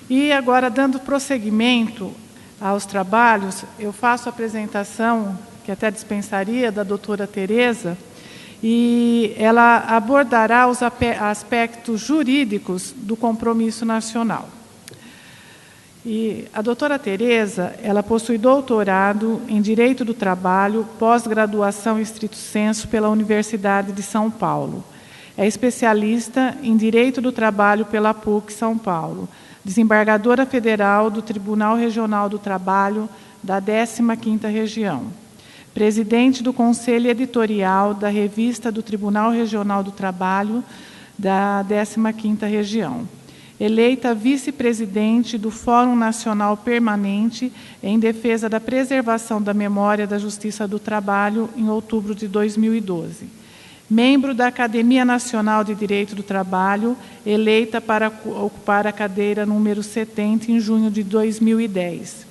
E agora, dando prosseguimento aos trabalhos, eu faço a apresentação, que até dispensaria, da doutora Tereza, e ela abordará os aspectos jurídicos do compromisso nacional. E a doutora Tereza, ela possui doutorado em Direito do Trabalho, pós-graduação estricto sensu pela Universidade de São Paulo. É especialista em Direito do Trabalho pela PUC São Paulo, desembargadora federal do Tribunal Regional do Trabalho da 15ª Região, presidente do Conselho Editorial da Revista do Tribunal Regional do Trabalho da 15ª Região, eleita vice-presidente do Fórum Nacional Permanente em defesa da preservação da memória da Justiça do Trabalho em outubro de 2012. Membro da Academia Nacional de Direito do Trabalho, eleita para ocupar a cadeira número 70 em junho de 2010.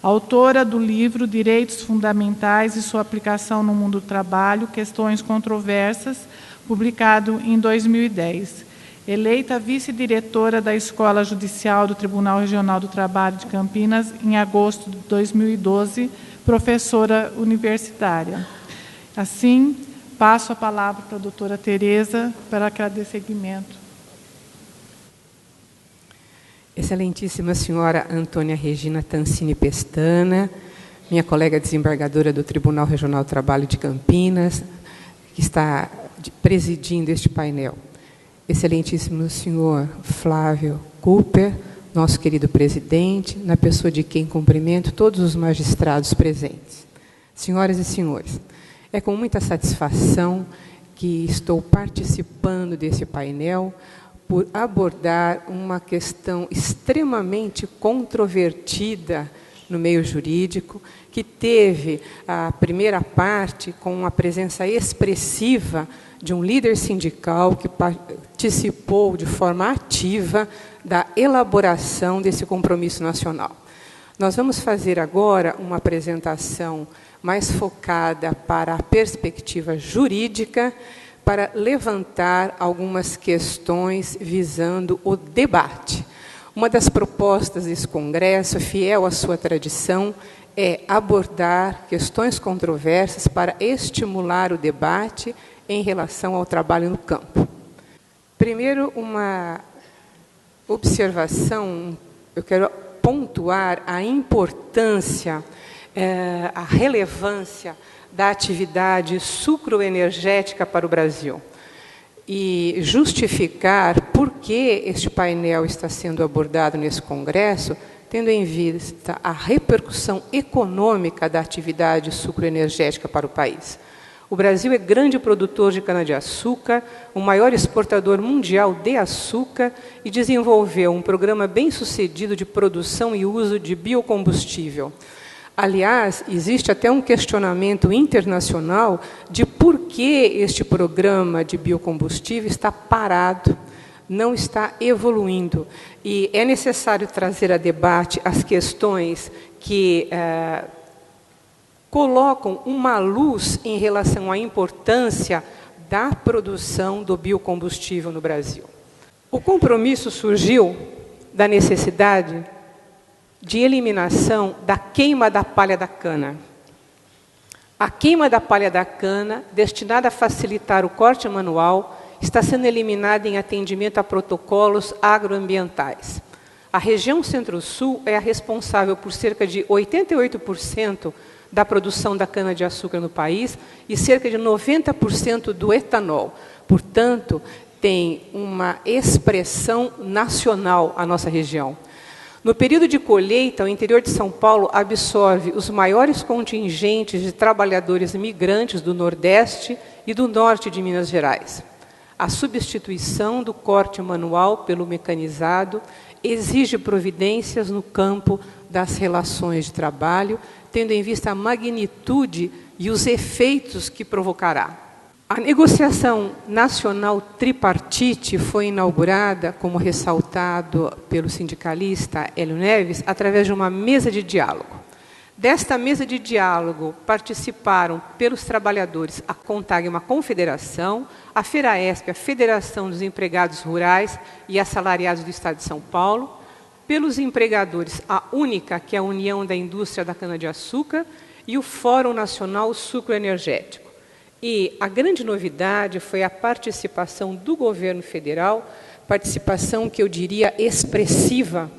Autora do livro Direitos Fundamentais e sua aplicação no mundo do trabalho, Questões Controversas, publicado em 2010. Eleita vice-diretora da Escola Judicial do Tribunal Regional do Trabalho de Campinas em agosto de 2012, professora universitária. Assim, passo a palavra para a doutora Tereza para que ela dê seguimento. Excelentíssima senhora Antônia Regina Tancini Pestana, minha colega desembargadora do Tribunal Regional do Trabalho de Campinas, que está presidindo este painel. Excelentíssimo senhor Flávio Cooper, nosso querido presidente, na pessoa de quem cumprimento todos os magistrados presentes. Senhoras e senhores, é com muita satisfação que estou participando desse painel por abordar uma questão extremamente controvertida no meio jurídico, que teve a primeira parte com a presença expressiva de um líder sindical que participou de forma ativa da elaboração desse compromisso nacional. Nós vamos fazer agora uma apresentação mais focada para a perspectiva jurídica, para levantar algumas questões visando o debate. Uma das propostas desse congresso, fiel à sua tradição, é abordar questões controversas para estimular o debate em relação ao trabalho no campo. Primeiro, uma observação, eu quero pontuar a importância, a relevância da atividade sucroenergética para o Brasil e justificar por que este painel está sendo abordado nesse congresso, tendo em vista a repercussão econômica da atividade sucroenergética para o país. O Brasil é grande produtor de cana-de-açúcar, o maior exportador mundial de açúcar e desenvolveu um programa bem-sucedido de produção e uso de biocombustível. Aliás, existe até um questionamento internacional de por que este programa de biocombustível está parado, não está evoluindo. E é necessário trazer a debate as questões que colocam uma luz em relação à importância da produção do biocombustível no Brasil. O compromisso surgiu da necessidade de eliminação da queima da palha da cana. A queima da palha da cana, destinada a facilitar o corte manual, está sendo eliminada em atendimento a protocolos agroambientais. A região Centro-Sul é a responsável por cerca de 88% da produção da cana-de-açúcar no país e cerca de 90% do etanol. Portanto, tem uma expressão nacional a nossa região. No período de colheita, o interior de São Paulo absorve os maiores contingentes de trabalhadores migrantes do Nordeste e do Norte de Minas Gerais. A substituição do corte manual pelo mecanizado exige providências no campo das relações de trabalho, tendo em vista a magnitude e os efeitos que provocará. A negociação nacional tripartite foi inaugurada, como ressaltado pelo sindicalista Hélio Neves, através de uma mesa de diálogo. Desta mesa de diálogo participaram pelos trabalhadores a CONTAG, uma confederação, a FERAESP, a Federação dos Empregados Rurais e Assalariados do Estado de São Paulo, pelos empregadores, a única, que é a União da Indústria da Cana-de-Açúcar, e o Fórum Nacional Sucroenergético. E a grande novidade foi a participação do governo federal, participação que eu diria expressiva,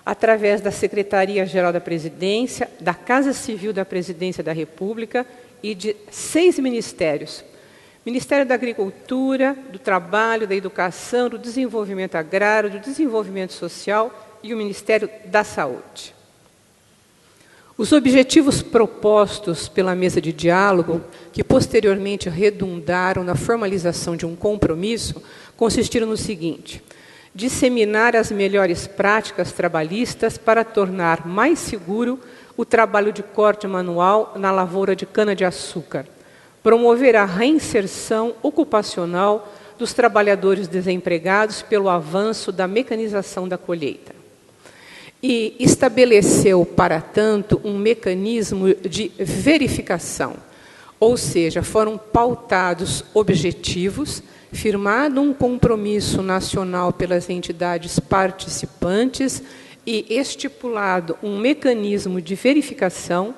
através da Secretaria-Geral da Presidência, da Casa Civil da Presidência da República e de 6 ministérios. Ministério da Agricultura, do Trabalho, da Educação, do Desenvolvimento Agrário, do Desenvolvimento Social e o Ministério da Saúde. Os objetivos propostos pela mesa de diálogo, que posteriormente redundaram na formalização de um compromisso, consistiram no seguinte: disseminar as melhores práticas trabalhistas para tornar mais seguro o trabalho de corte manual na lavoura de cana-de-açúcar, promover a reinserção ocupacional dos trabalhadores desempregados pelo avanço da mecanização da colheita. E estabeleceu, para tanto, um mecanismo de verificação, ou seja, foram pautados objetivos, firmado um compromisso nacional pelas entidades participantes e estipulado um mecanismo de verificação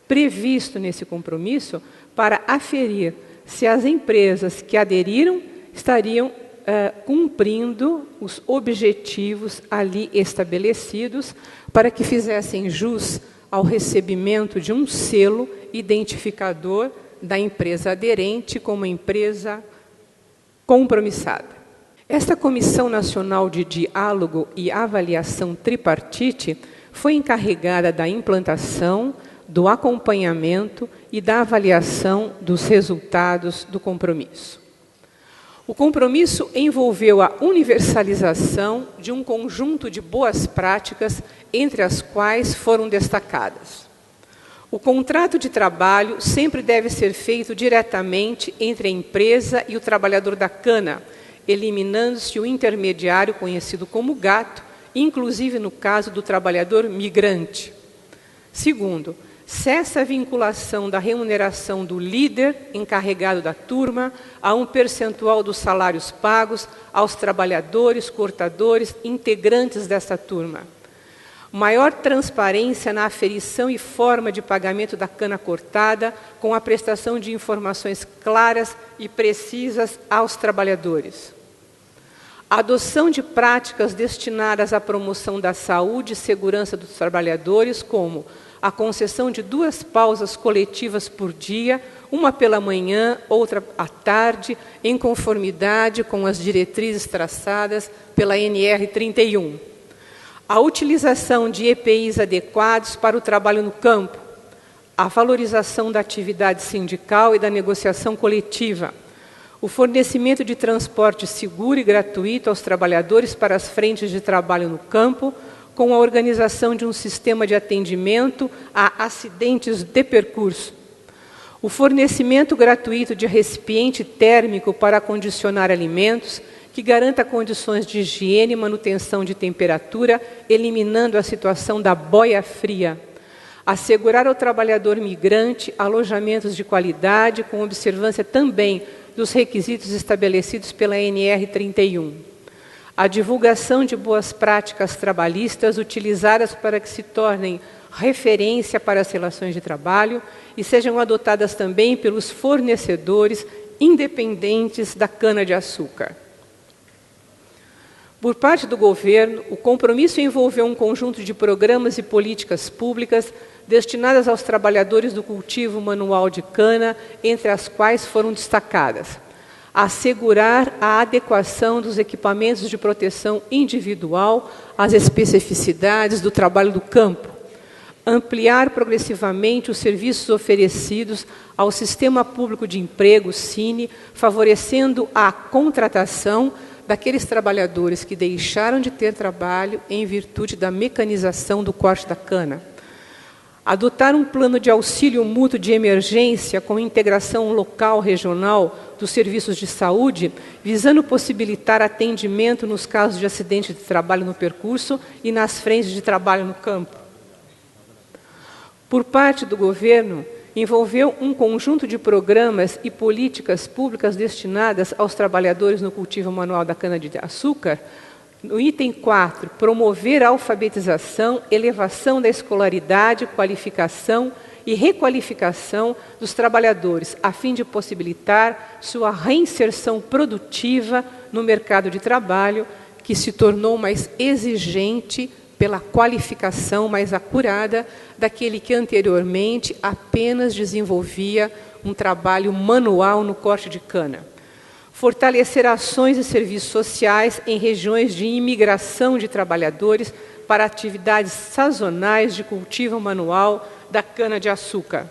previsto nesse compromisso para aferir se as empresas que aderiram estariam cumprindo os objetivos ali estabelecidos para que fizessem jus ao recebimento de um selo identificador da empresa aderente como empresa compromissada. Esta Comissão Nacional de Diálogo e Avaliação Tripartite foi encarregada da implantação, do acompanhamento e da avaliação dos resultados do compromisso. O compromisso envolveu a universalização de um conjunto de boas práticas, entre as quais foram destacadas: o contrato de trabalho sempre deve ser feito diretamente entre a empresa e o trabalhador da cana, eliminando-se o intermediário conhecido como gato, inclusive no caso do trabalhador migrante. Segundo, cessa a vinculação da remuneração do líder encarregado da turma a um percentual dos salários pagos aos trabalhadores, cortadores, integrantes dessa turma. Maior transparência na aferição e forma de pagamento da cana cortada, com a prestação de informações claras e precisas aos trabalhadores. A adoção de práticas destinadas à promoção da saúde e segurança dos trabalhadores, como a concessão de 2 pausas coletivas por dia, uma pela manhã, outra à tarde, em conformidade com as diretrizes traçadas pela NR 31. A utilização de EPIs adequados para o trabalho no campo, a valorização da atividade sindical e da negociação coletiva, o fornecimento de transporte seguro e gratuito aos trabalhadores para as frentes de trabalho no campo, com a organização de um sistema de atendimento a acidentes de percurso, o fornecimento gratuito de recipiente térmico para acondicionar alimentos, que garanta condições de higiene e manutenção de temperatura, eliminando a situação da boia fria, assegurar ao trabalhador migrante alojamentos de qualidade, com observância também dos requisitos estabelecidos pela NR 31. A divulgação de boas práticas trabalhistas utilizadas para que se tornem referência para as relações de trabalho e sejam adotadas também pelos fornecedores independentes da cana-de-açúcar. Por parte do governo, o compromisso envolveu um conjunto de programas e políticas públicas destinadas aos trabalhadores do cultivo manual de cana, entre as quais foram destacadas: assegurar a adequação dos equipamentos de proteção individual às especificidades do trabalho do campo, ampliar progressivamente os serviços oferecidos ao Sistema Público de Emprego, SINE, favorecendo a contratação daqueles trabalhadores que deixaram de ter trabalho em virtude da mecanização do corte da cana. Adotar um plano de auxílio mútuo de emergência com integração local, regional dos serviços de saúde, visando possibilitar atendimento nos casos de acidente de trabalho no percurso e nas frentes de trabalho no campo. Por parte do governo, envolveu um conjunto de programas e políticas públicas destinadas aos trabalhadores no cultivo manual da cana-de-açúcar, No item 4, promover a alfabetização, elevação da escolaridade, qualificação e requalificação dos trabalhadores, a fim de possibilitar sua reinserção produtiva no mercado de trabalho, que se tornou mais exigente pela qualificação mais acurada daquele que anteriormente apenas desenvolvia um trabalho manual no corte de cana. Fortalecer ações e serviços sociais em regiões de imigração de trabalhadores para atividades sazonais de cultivo manual da cana-de-açúcar.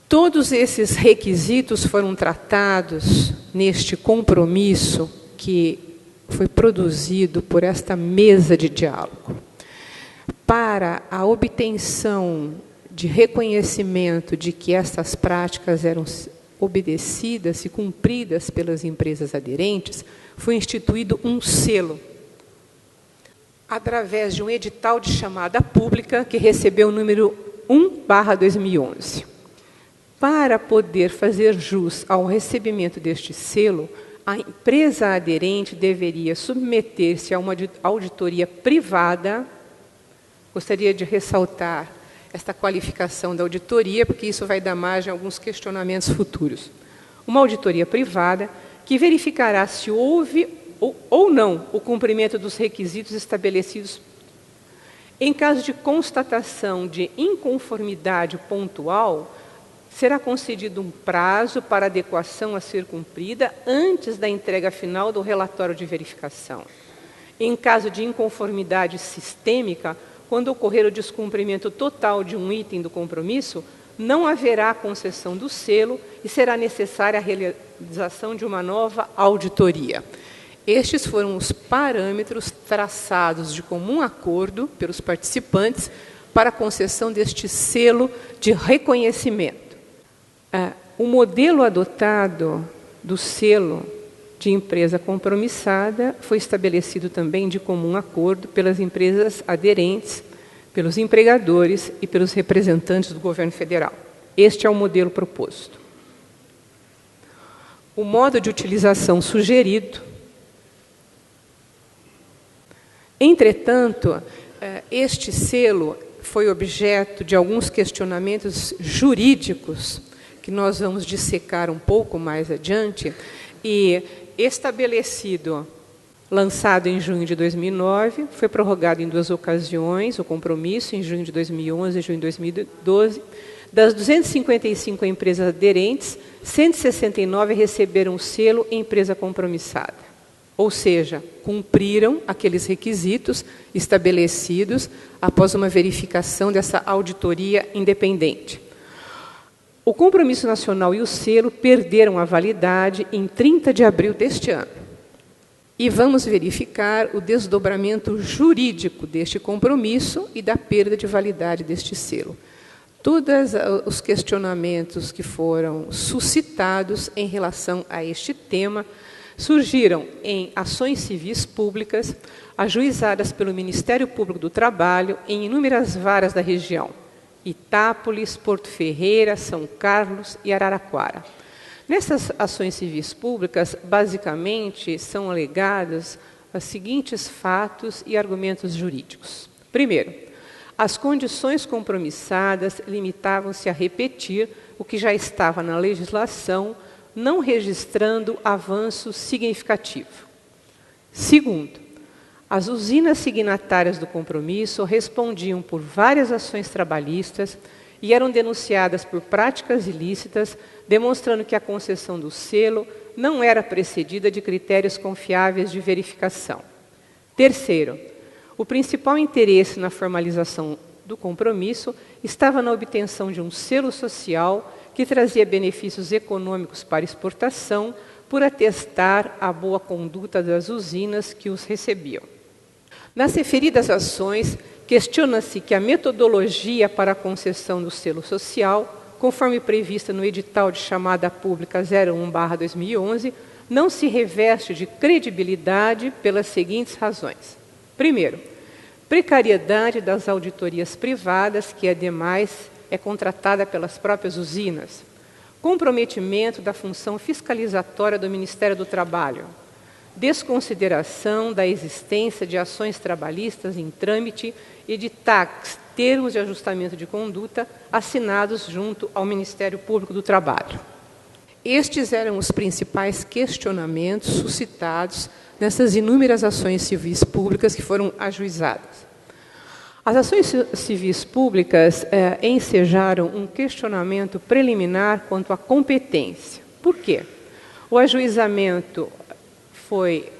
Todos esses requisitos foram tratados neste compromisso que foi produzido por esta mesa de diálogo. Para a obtenção de reconhecimento de que essas práticas eram obedecidas e cumpridas pelas empresas aderentes, foi instituído um selo, através de um edital de chamada pública que recebeu o número 1/2011. Para poder fazer jus ao recebimento deste selo, a empresa aderente deveria submeter-se a uma auditoria privada. Gostaria de ressaltar esta qualificação da auditoria, porque isso vai dar margem a alguns questionamentos futuros. Uma auditoria privada que verificará se houve ou não o cumprimento dos requisitos estabelecidos. Em caso de constatação de inconformidade pontual, será concedido um prazo para adequação a ser cumprida antes da entrega final do relatório de verificação. Em caso de inconformidade sistêmica, quando ocorrer o descumprimento total de um item do compromisso, não haverá concessão do selo e será necessária a realização de uma nova auditoria. Estes foram os parâmetros traçados de comum acordo pelos participantes para a concessão deste selo de reconhecimento. O modelo adotado do selo de empresa compromissada foi estabelecido também de comum acordo pelas empresas aderentes, pelos empregadores e pelos representantes do governo federal. Este é o modelo proposto. O modo de utilização sugerido. Entretanto, este selo foi objeto de alguns questionamentos jurídicos que nós vamos dissecar um pouco mais adiante, e estabelecido, lançado em junho de 2009, foi prorrogado em 2 ocasiões, o compromisso, em junho de 2011 e junho de 2012. Das 255 empresas aderentes, 169 receberam o selo empresa compromissada. Ou seja, cumpriram aqueles requisitos estabelecidos após uma verificação dessa auditoria independente. O compromisso nacional e o selo perderam a validade em 30 de abril deste ano. E vamos verificar o desdobramento jurídico deste compromisso e da perda de validade deste selo. Todos os questionamentos que foram suscitados em relação a este tema surgiram em ações civis públicas, ajuizadas pelo Ministério Público do Trabalho em inúmeras varas da região: Itápolis, Porto Ferreira, São Carlos e Araraquara. Nessas ações civis públicas, basicamente, são alegados os seguintes fatos e argumentos jurídicos. Primeiro, as condições compromissadas limitavam-se a repetir o que já estava na legislação, não registrando avanço significativo. Segundo, as usinas signatárias do compromisso respondiam por várias ações trabalhistas e eram denunciadas por práticas ilícitas, demonstrando que a concessão do selo não era precedida de critérios confiáveis de verificação. Terceiro, o principal interesse na formalização do compromisso estava na obtenção de um selo social que trazia benefícios econômicos para exportação, por atestar a boa conduta das usinas que os recebiam. Nas referidas ações, questiona-se que a metodologia para a concessão do selo social, conforme prevista no edital de chamada pública 01/2011, não se reveste de credibilidade pelas seguintes razões. Primeiro, precariedade das auditorias privadas, que, ademais, é contratada pelas próprias usinas. Comprometimento da função fiscalizatória do Ministério do Trabalho. desconsideração da existência de ações trabalhistas em trâmite e de TACs, termos de ajustamento de conduta, assinados junto ao Ministério Público do Trabalho. Estes eram os principais questionamentos suscitados nessas inúmeras ações civis públicas que foram ajuizadas. As ações civis públicas ensejaram um questionamento preliminar quanto à competência. Por quê? O ajuizamento foi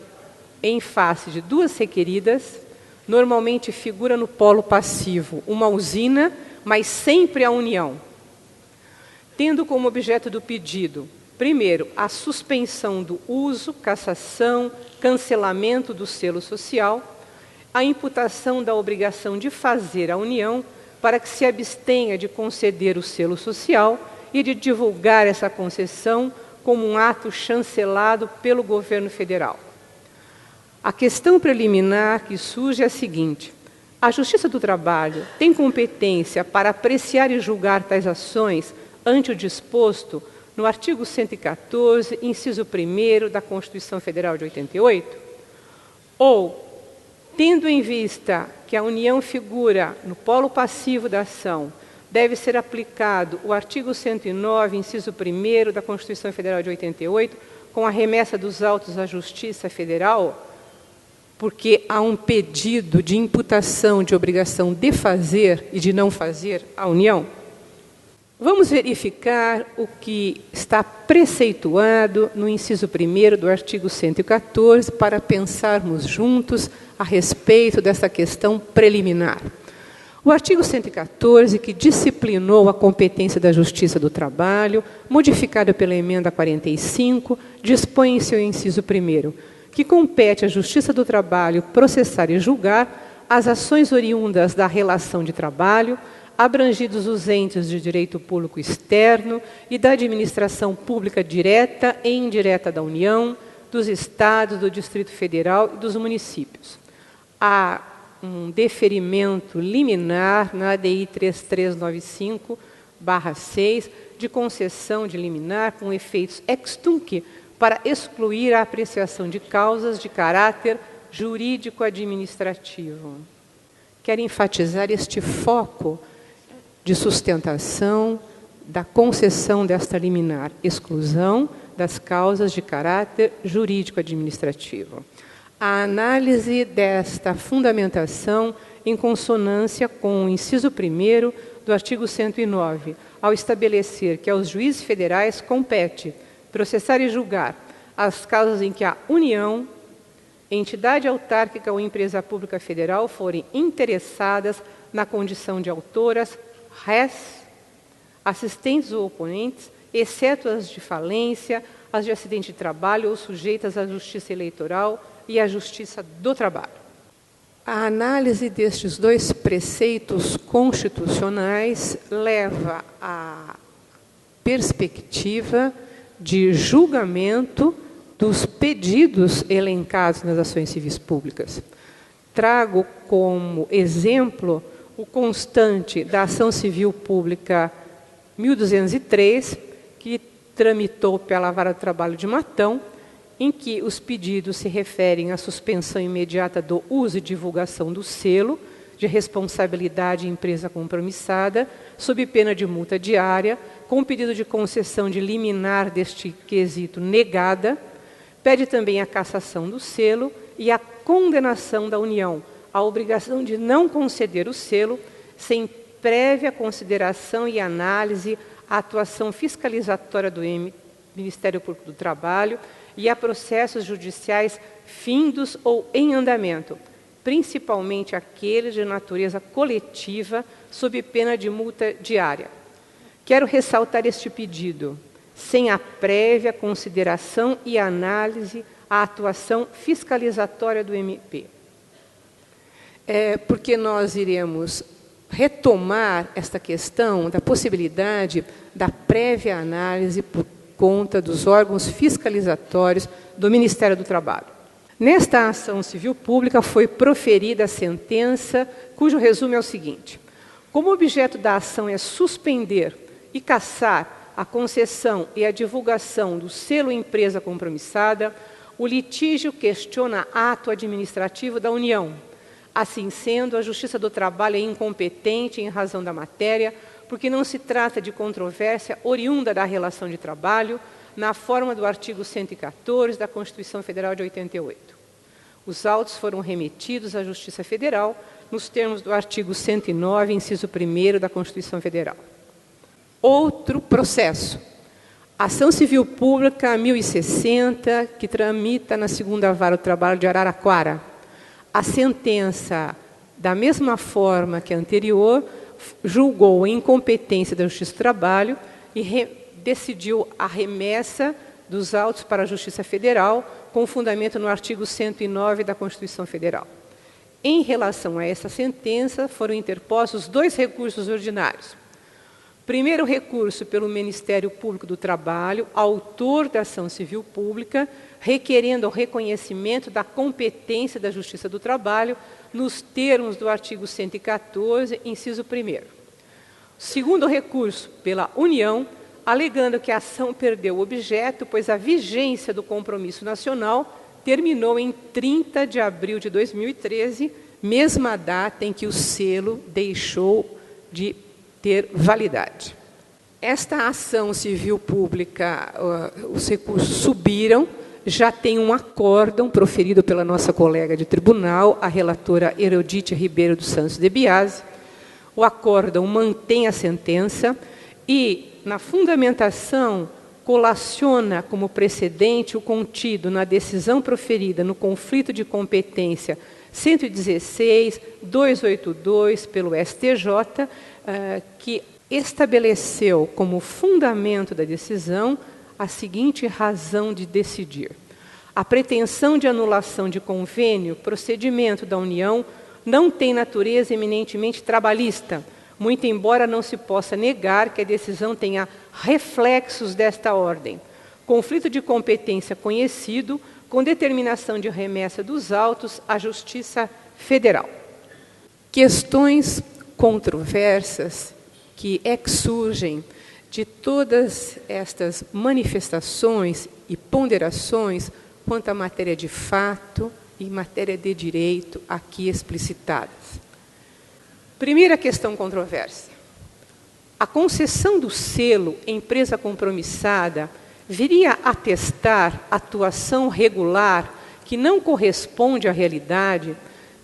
em face de duas requeridas, normalmente figura no polo passivo uma usina, mas sempre a União, tendo como objeto do pedido, primeiro, a suspensão do uso, cassação, cancelamento do selo social, a imputação da obrigação de fazer à União para que se abstenha de conceder o selo social e de divulgar essa concessão como um ato chancelado pelo governo federal. A questão preliminar que surge é a seguinte: a Justiça do Trabalho tem competência para apreciar e julgar tais ações ante o disposto no artigo 114, inciso 1º da Constituição Federal de 88? Ou, tendo em vista que a União figura no polo passivo da ação, deve ser aplicado o artigo 109, inciso 1º da Constituição Federal de 88, com a remessa dos autos à Justiça Federal, porque há um pedido de imputação de obrigação de fazer e de não fazer à União? Vamos verificar o que está preceituado no inciso 1º do artigo 114 para pensarmos juntos a respeito dessa questão preliminar. O artigo 114, que disciplinou a competência da Justiça do Trabalho, modificado pela emenda 45, dispõe em seu inciso 1º, que compete à Justiça do Trabalho processar e julgar as ações oriundas da relação de trabalho, abrangidos os entes de direito público externo e da administração pública direta e indireta da União, dos Estados, do Distrito Federal e dos municípios. Há um deferimento liminar na ADI 3395/6 de concessão de liminar com efeitos ex tunc para excluir a apreciação de causas de caráter jurídico-administrativo. Quero enfatizar este foco de sustentação da concessão desta liminar, exclusão das causas de caráter jurídico-administrativo. A análise desta fundamentação em consonância com o inciso 1º do artigo 109, ao estabelecer que aos juízes federais compete processar e julgar as causas em que a União, entidade autárquica ou empresa pública federal forem interessadas na condição de autoras, res, assistentes ou oponentes, exceto as de falência, as de acidente de trabalho ou sujeitas à justiça eleitoral e à justiça do trabalho. A análise destes dois preceitos constitucionais leva à perspectiva de julgamento dos pedidos elencados nas ações civis públicas. Trago como exemplo o constante da Ação Civil Pública 1203, que tramitou pela Vara do Trabalho de Matão, em que os pedidos se referem à suspensão imediata do uso e divulgação do selo de responsabilidade empresa compromissada, sob pena de multa diária, com pedido de concessão de liminar deste quesito negada, pede também a cassação do selo e a condenação da União à obrigação de não conceder o selo sem prévia consideração e análise à atuação fiscalizatória do Ministério Público do Trabalho e a processos judiciais findos ou em andamento, principalmente aqueles de natureza coletiva, sob pena de multa diária. Quero ressaltar este pedido, sem a prévia consideração e análise à atuação fiscalizatória do MP. Porque nós iremos retomar esta questão da possibilidade da prévia análise por conta dos órgãos fiscalizatórios do Ministério do Trabalho. Nesta ação civil pública foi proferida a sentença, cujo resumo é o seguinte: como objeto da ação é suspender e cassar a concessão e a divulgação do selo empresa compromissada, o litígio questiona ato administrativo da União. Assim sendo, a Justiça do Trabalho é incompetente em razão da matéria, porque não se trata de controvérsia oriunda da relação de trabalho, na forma do artigo 114 da Constituição Federal de 88. Os autos foram remetidos à Justiça Federal, nos termos do artigo 109, inciso 1º da Constituição Federal. Outro processo. Ação Civil Pública 1060, que tramita na 2ª Vara do Trabalho de Araraquara. A sentença, da mesma forma que a anterior, julgou a incompetência da Justiça do Trabalho e decidiu a remessa dos autos para a Justiça Federal, com fundamento no artigo 109 da Constituição Federal. Em relação a essa sentença, foram interpostos 2 recursos ordinários. Primeiro recurso pelo Ministério Público do Trabalho, autor da ação civil pública, requerendo o reconhecimento da competência da Justiça do Trabalho nos termos do artigo 114, inciso 1º. Segundo recurso pela União, alegando que a ação perdeu o objeto, pois a vigência do compromisso nacional terminou em 30 de abril de 2013, mesma data em que o selo deixou de ter validade. Esta ação civil pública, os recursos subiram, já tem um acórdão proferido pela nossa colega de tribunal, a relatora Herodite Ribeiro dos Santos de Biasi. O acórdão mantém a sentença e, na fundamentação, colaciona como precedente o contido na decisão proferida no conflito de competência 116.282 pelo STJ, que estabeleceu como fundamento da decisão a seguinte razão de decidir. A pretensão de anulação de convênio, procedimento da União, não tem natureza eminentemente trabalhista, muito embora não se possa negar que a decisão tenha reflexos desta ordem. Conflito de competência conhecido, com determinação de remessa dos autos à Justiça Federal. Questões controversas que surgem de todas estas manifestações e ponderações quanto à matéria de fato e matéria de direito aqui explicitadas. Primeira questão controversa. A concessão do selo empresa compromissada viria a atestar atuação regular que não corresponde à realidade,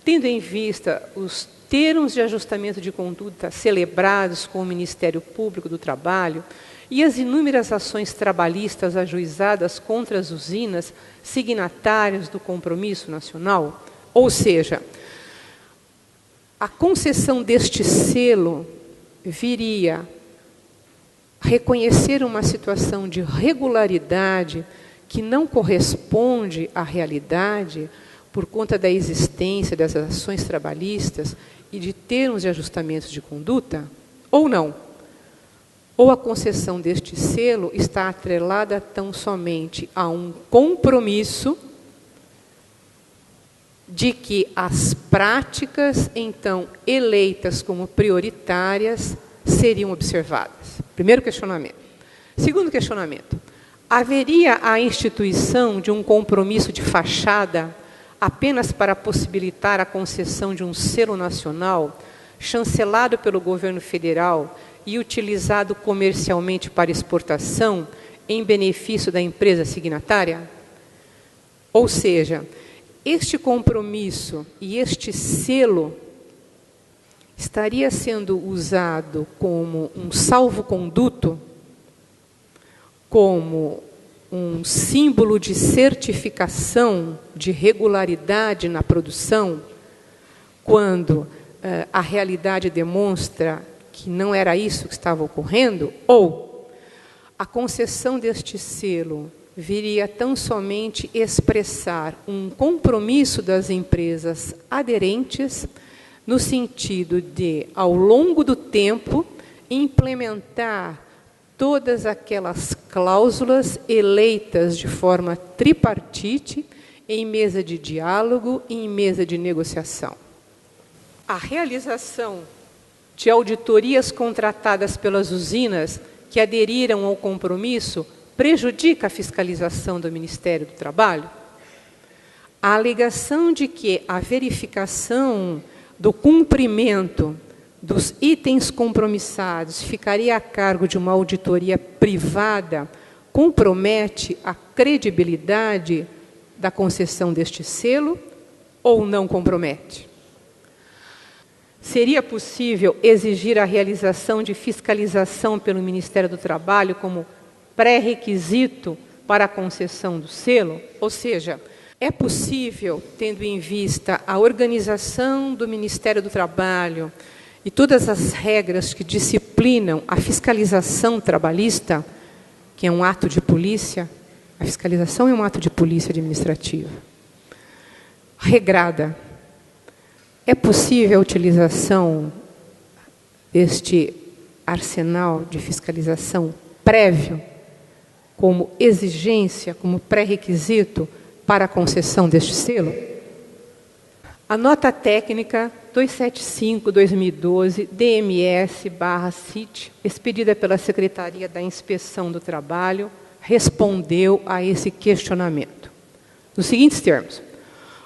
tendo em vista os termos de ajustamento de conduta celebrados com o Ministério Público do Trabalho e as inúmeras ações trabalhistas ajuizadas contra as usinas signatárias do compromisso nacional? Ou seja, a concessão deste selo viria a reconhecer uma situação de regularidade que não corresponde à realidade por conta da existência das ações trabalhistas e de termos de ajustamentos de conduta, ou não? Ou a concessão deste selo está atrelada tão somente a um compromisso de que as práticas, então, eleitas como prioritárias, seriam observadas. Primeiro questionamento. Segundo questionamento. Haveria a instituição de um compromisso de fachada apenas para possibilitar a concessão de um selo nacional, chancelado pelo governo federal e utilizado comercialmente para exportação, em benefício da empresa signatária? Ou seja, este compromisso e este selo estaria sendo usado como um salvo-conduto, como um símbolo de certificação de regularidade na produção, quando a realidade demonstra que não era isso que estava ocorrendo? Ou a concessão deste selo viria tão somente expressar um compromisso das empresas aderentes no sentido de, ao longo do tempo, implementar todas aquelas cláusulas eleitas de forma tripartite em mesa de diálogo e em mesa de negociação. A realização de auditorias contratadas pelas usinas que aderiram ao compromisso prejudica a fiscalização do Ministério do Trabalho? a alegação de que a verificação do cumprimento dos itens compromissados ficaria a cargo de uma auditoria privada compromete a credibilidade da concessão deste selo ou não compromete? Seria possível exigir a realização de fiscalização pelo Ministério do Trabalho como pré-requisito para a concessão do selo? Ou seja, é possível, tendo em vista a organização do Ministério do Trabalho e todas as regras que disciplinam a fiscalização trabalhista, que é um ato de polícia, a fiscalização é um ato de polícia administrativa, regrada, é possível a utilização deste arsenal de fiscalização prévio como exigência, como pré-requisito para a concessão deste selo? A nota técnica 275/2012, DMS/CIT, expedida pela Secretaria da Inspeção do Trabalho, respondeu a esse questionamento. Nos seguintes termos: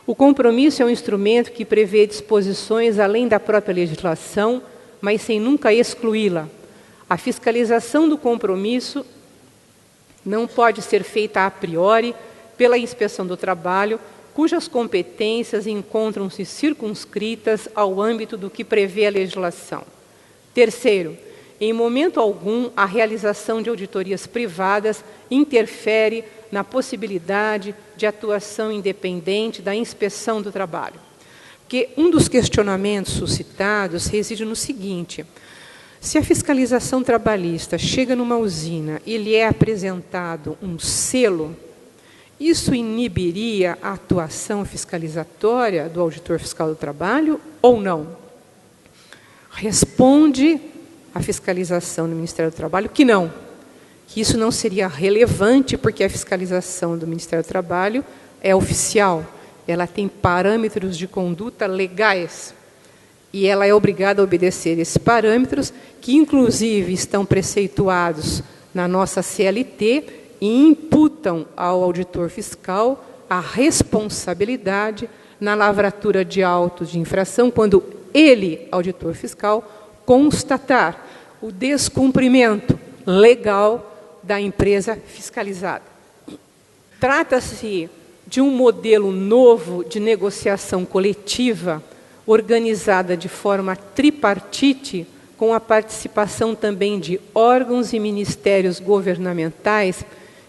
o compromisso é um instrumento que prevê disposições além da própria legislação, mas sem nunca excluí-la. A fiscalização do compromisso não pode ser feita a priori pela Inspeção do Trabalho, cujas competências encontram-se circunscritas ao âmbito do que prevê a legislação. Terceiro, em momento algum, a realização de auditorias privadas interfere na possibilidade de atuação independente da Inspeção do Trabalho. Porque um dos questionamentos suscitados reside no seguinte: se a fiscalização trabalhista chega numa usina e lhe é apresentado um selo, isso inibiria a atuação fiscalizatória do auditor fiscal do trabalho ou não? Responde a fiscalização no Ministério do Trabalho que não, que isso não seria relevante, porque a fiscalização do Ministério do Trabalho é oficial, ela tem parâmetros de conduta legais, e ela é obrigada a obedecer esses parâmetros, que inclusive estão preceituados na nossa CLT e imputam ao auditor fiscal a responsabilidade na lavratura de autos de infração, quando ele, auditor fiscal, constatar o descumprimento legal da empresa fiscalizada. Trata-se de um modelo novo de negociação coletiva, organizada de forma tripartite, com a participação também de órgãos e ministérios governamentais,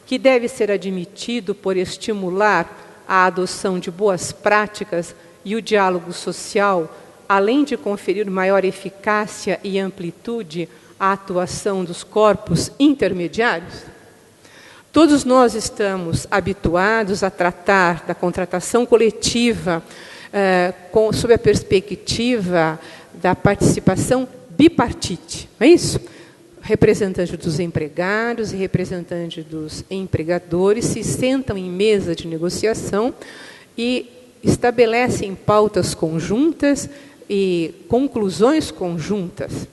que deve ser admitido por estimular a adoção de boas práticas e o diálogo social, além de conferir maior eficácia e amplitude à atuação dos corpos intermediários? Todos nós estamos habituados a tratar da contratação coletiva sob a perspectiva da participação bipartite, não é isso? Representantes dos empregados e representantes dos empregadores se sentam em mesa de negociação e estabelecem pautas conjuntas e conclusões conjuntas.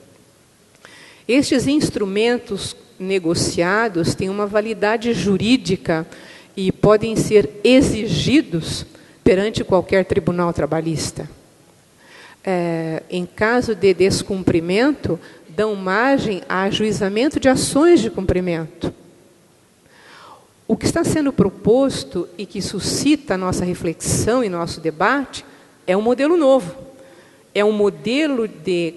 Estes instrumentos negociados têm uma validade jurídica e podem ser exigidos perante qualquer tribunal trabalhista. Em caso de descumprimento, dão margem a ajuizamento de ações de cumprimento. O que está sendo proposto e que suscita a nossa reflexão e nosso debate é um modelo novo. É um modelo de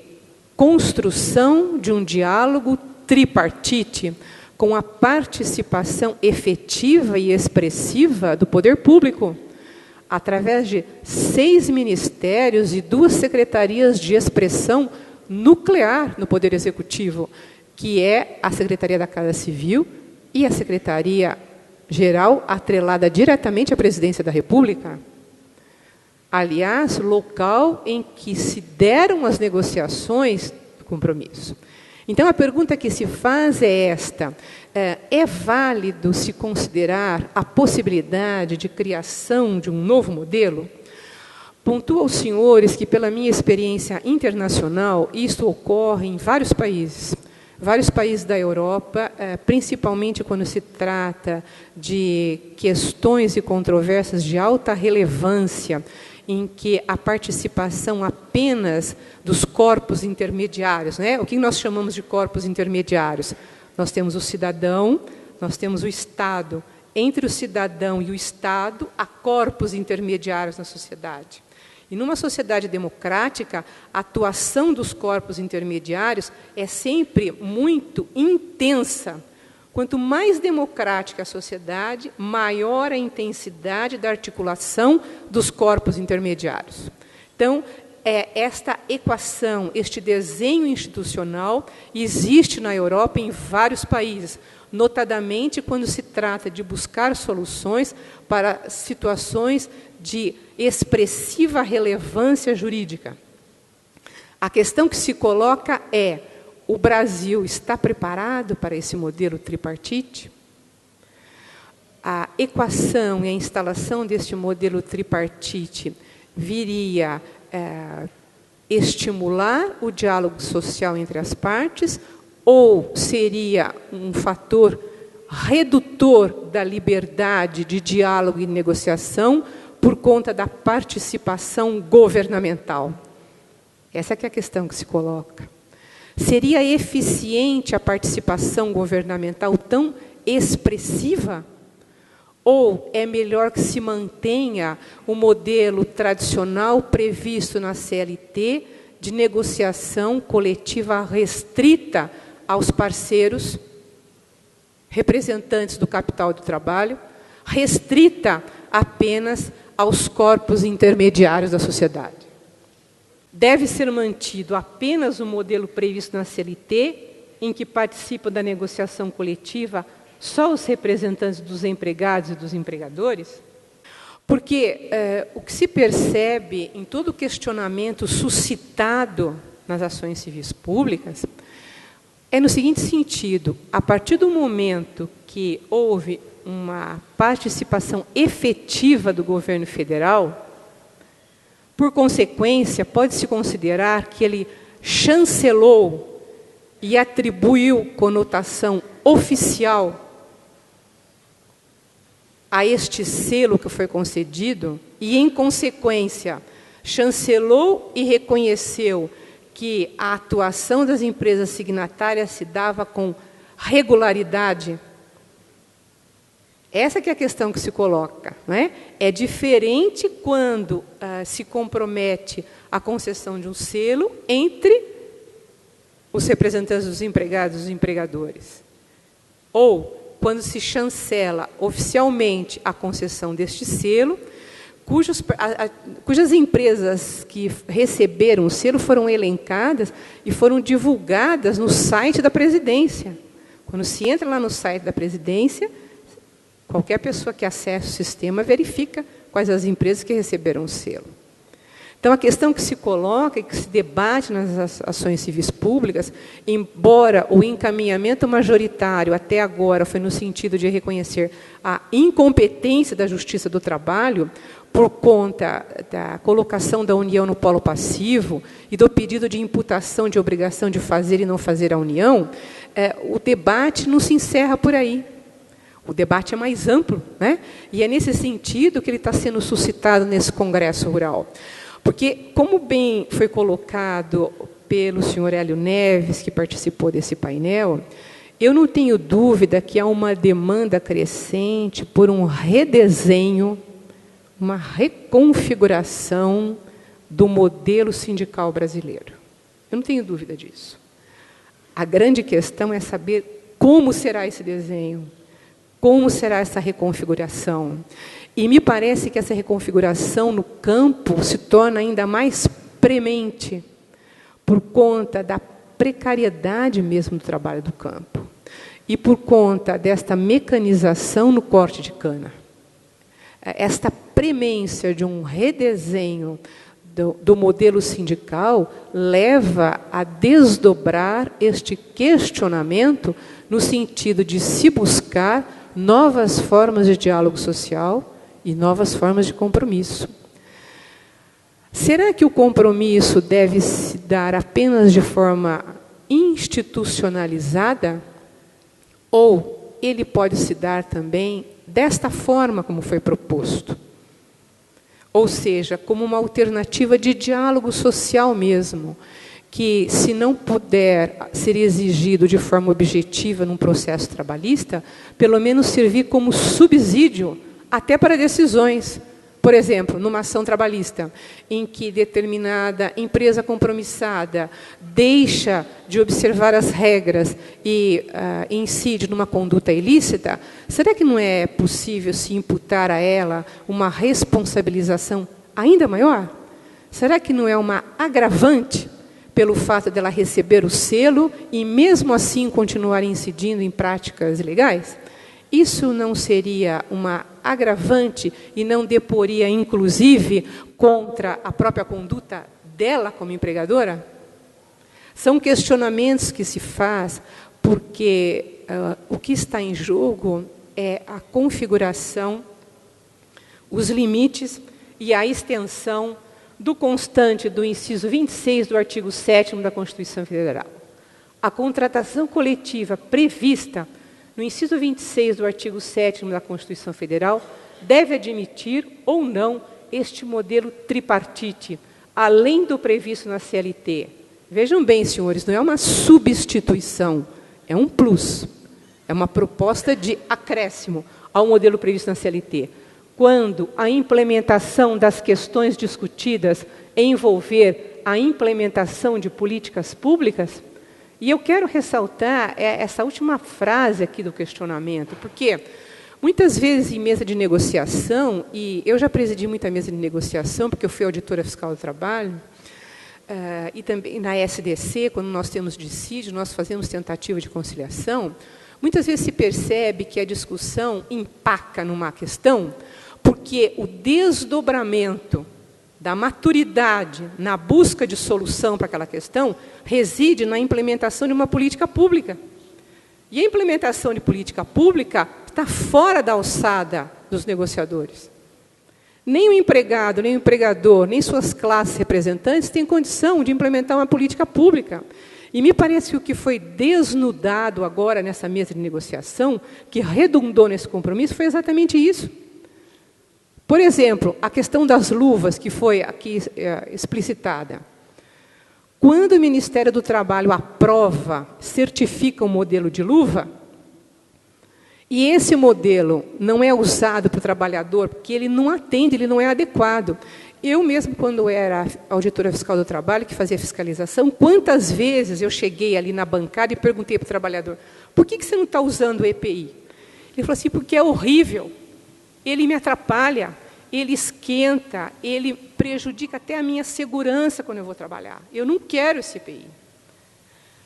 construção de um diálogo tripartite com a participação efetiva e expressiva do poder público, através de 6 ministérios e 2 secretarias de expressão nuclear no Poder Executivo, que é a Secretaria da Casa Civil e a Secretaria-Geral, atrelada diretamente à Presidência da República. Aliás, local em que se deram as negociações do compromisso. Então, a pergunta que se faz é esta: é válido se considerar a possibilidade de criação de um novo modelo? Pontuo aos senhores que, pela minha experiência internacional, isto ocorre em vários países. Vários países da Europa, principalmente quando se trata de questões e controvérsias de alta relevância, em que a participação apenas dos corpos intermediários, né? O que nós chamamos de corpos intermediários? Nós temos o cidadão, nós temos o Estado. Entre o cidadão e o Estado, há corpos intermediários na sociedade. E numa sociedade democrática, a atuação dos corpos intermediários é sempre muito intensa. Quanto mais democrática a sociedade, maior a intensidade da articulação dos corpos intermediários. Então, esta equação, este desenho institucional, existe na Europa em vários países, notadamente quando se trata de buscar soluções para situações de expressiva relevância jurídica. A questão que se coloca é: o Brasil está preparado para esse modelo tripartite? A equação e a instalação deste modelo tripartite viria estimular o diálogo social entre as partes, ou seria um fator redutor da liberdade de diálogo e negociação por conta da participação governamental? Essa é a questão que se coloca. Seria eficiente a participação governamental tão expressiva? Ou é melhor que se mantenha o modelo tradicional previsto na CLT de negociação coletiva restrita aos parceiros, representantes do capital do trabalho, restrita apenas aos corpos intermediários da sociedade? Deve ser mantido apenas o modelo previsto na CLT, em que participam da negociação coletiva só os representantes dos empregados e dos empregadores? Porque o que se percebe em todo o questionamento suscitado nas ações civis públicas é no seguinte sentido: a partir do momento que houve uma participação efetiva do governo federal, por consequência, pode-se considerar que ele chancelou e atribuiu conotação oficial a este selo que foi concedido e, em consequência, chancelou e reconheceu que a atuação das empresas signatárias se dava com regularidade. Essa que é a questão que se coloca, não é? É diferente quando se compromete a concessão de um selo entre os representantes dos empregados e dos empregadores, ou quando se chancela oficialmente a concessão deste selo, cujas empresas que receberam o selo foram elencadas e foram divulgadas no site da presidência. Quando se entra lá no site da presidência, qualquer pessoa que acesse o sistema verifica quais as empresas que receberam o selo. Então, a questão que se coloca e que se debate nas ações civis públicas, embora o encaminhamento majoritário até agora foi no sentido de reconhecer a incompetência da Justiça do Trabalho por conta da colocação da União no polo passivo e do pedido de imputação de obrigação de fazer e não fazer a União, o debate não se encerra por aí. O debate é mais amplo, né? E é nesse sentido que ele está sendo suscitado nesse Congresso Rural. Porque, como bem foi colocado pelo senhor Hélio Neves, que participou desse painel, eu não tenho dúvida que há uma demanda crescente por um redesenho, uma reconfiguração do modelo sindical brasileiro. Eu não tenho dúvida disso. A grande questão é saber como será esse desenho, como será essa reconfiguração. E me parece que essa reconfiguração no campo se torna ainda mais premente por conta da precariedade mesmo do trabalho do campo e por conta desta mecanização no corte de cana. Esta premência de um redesenho do modelo sindical leva a desdobrar este questionamento no sentido de se buscar novas formas de diálogo social e novas formas de compromisso. Será que o compromisso deve se dar apenas de forma institucionalizada, ou ele pode se dar também desta forma como foi proposto. Ou seja, como uma alternativa de diálogo social mesmo, que, se não puder ser exigido de forma objetiva num processo trabalhista, pelo menos servir como subsídio até para decisões. Por exemplo, numa ação trabalhista, em que determinada empresa compromissada deixa de observar as regras e incide numa conduta ilícita, será que não é possível se imputar a ela uma responsabilização ainda maior? Será que não é uma agravante pelo fato dela receber o selo e, mesmo assim, continuar incidindo em práticas ilegais? Isso não seria uma agravante e não deporia, inclusive, contra a própria conduta dela como empregadora? São questionamentos que se faz porque o que está em jogo é a configuração, os limites e a extensão do constante do inciso 26 do artigo 7º da Constituição Federal. A contratação coletiva prevista no inciso 26 do artigo 7º da Constituição Federal deve admitir ou não este modelo tripartite, além do previsto na CLT. Vejam bem, senhores, não é uma substituição, é um plus, é uma proposta de acréscimo ao modelo previsto na CLT. Quando a implementação das questões discutidas envolver a implementação de políticas públicas. E eu quero ressaltar essa última frase aqui do questionamento, porque muitas vezes em mesa de negociação, e eu já presidi muita mesa de negociação, porque eu fui auditora fiscal do trabalho, e também na SDC, quando nós temos dissídio, nós fazemos tentativa de conciliação, muitas vezes se percebe que a discussão empaca numa questão, porque o desdobramento da maturidade na busca de solução para aquela questão reside na implementação de uma política pública. E a implementação de política pública está fora da alçada dos negociadores. Nem o empregado, nem o empregador, nem suas classes representantes têm condição de implementar uma política pública. E me parece que o que foi desnudado agora nessa mesa de negociação, que redundou nesse compromisso, foi exatamente isso. Por exemplo, a questão das luvas, que foi aqui explicitada. Quando o Ministério do Trabalho aprova, certifica um modelo de luva, e esse modelo não é usado para o trabalhador, porque ele não atende, ele não é adequado. Eu mesmo, quando era auditora fiscal do trabalho, que fazia fiscalização, quantas vezes eu cheguei ali na bancada e perguntei para o trabalhador, por que você não está usando o EPI? Ele falou assim, porque é horrível. Ele me atrapalha, ele esquenta, ele prejudica até a minha segurança quando eu vou trabalhar. Eu não quero esse EPI.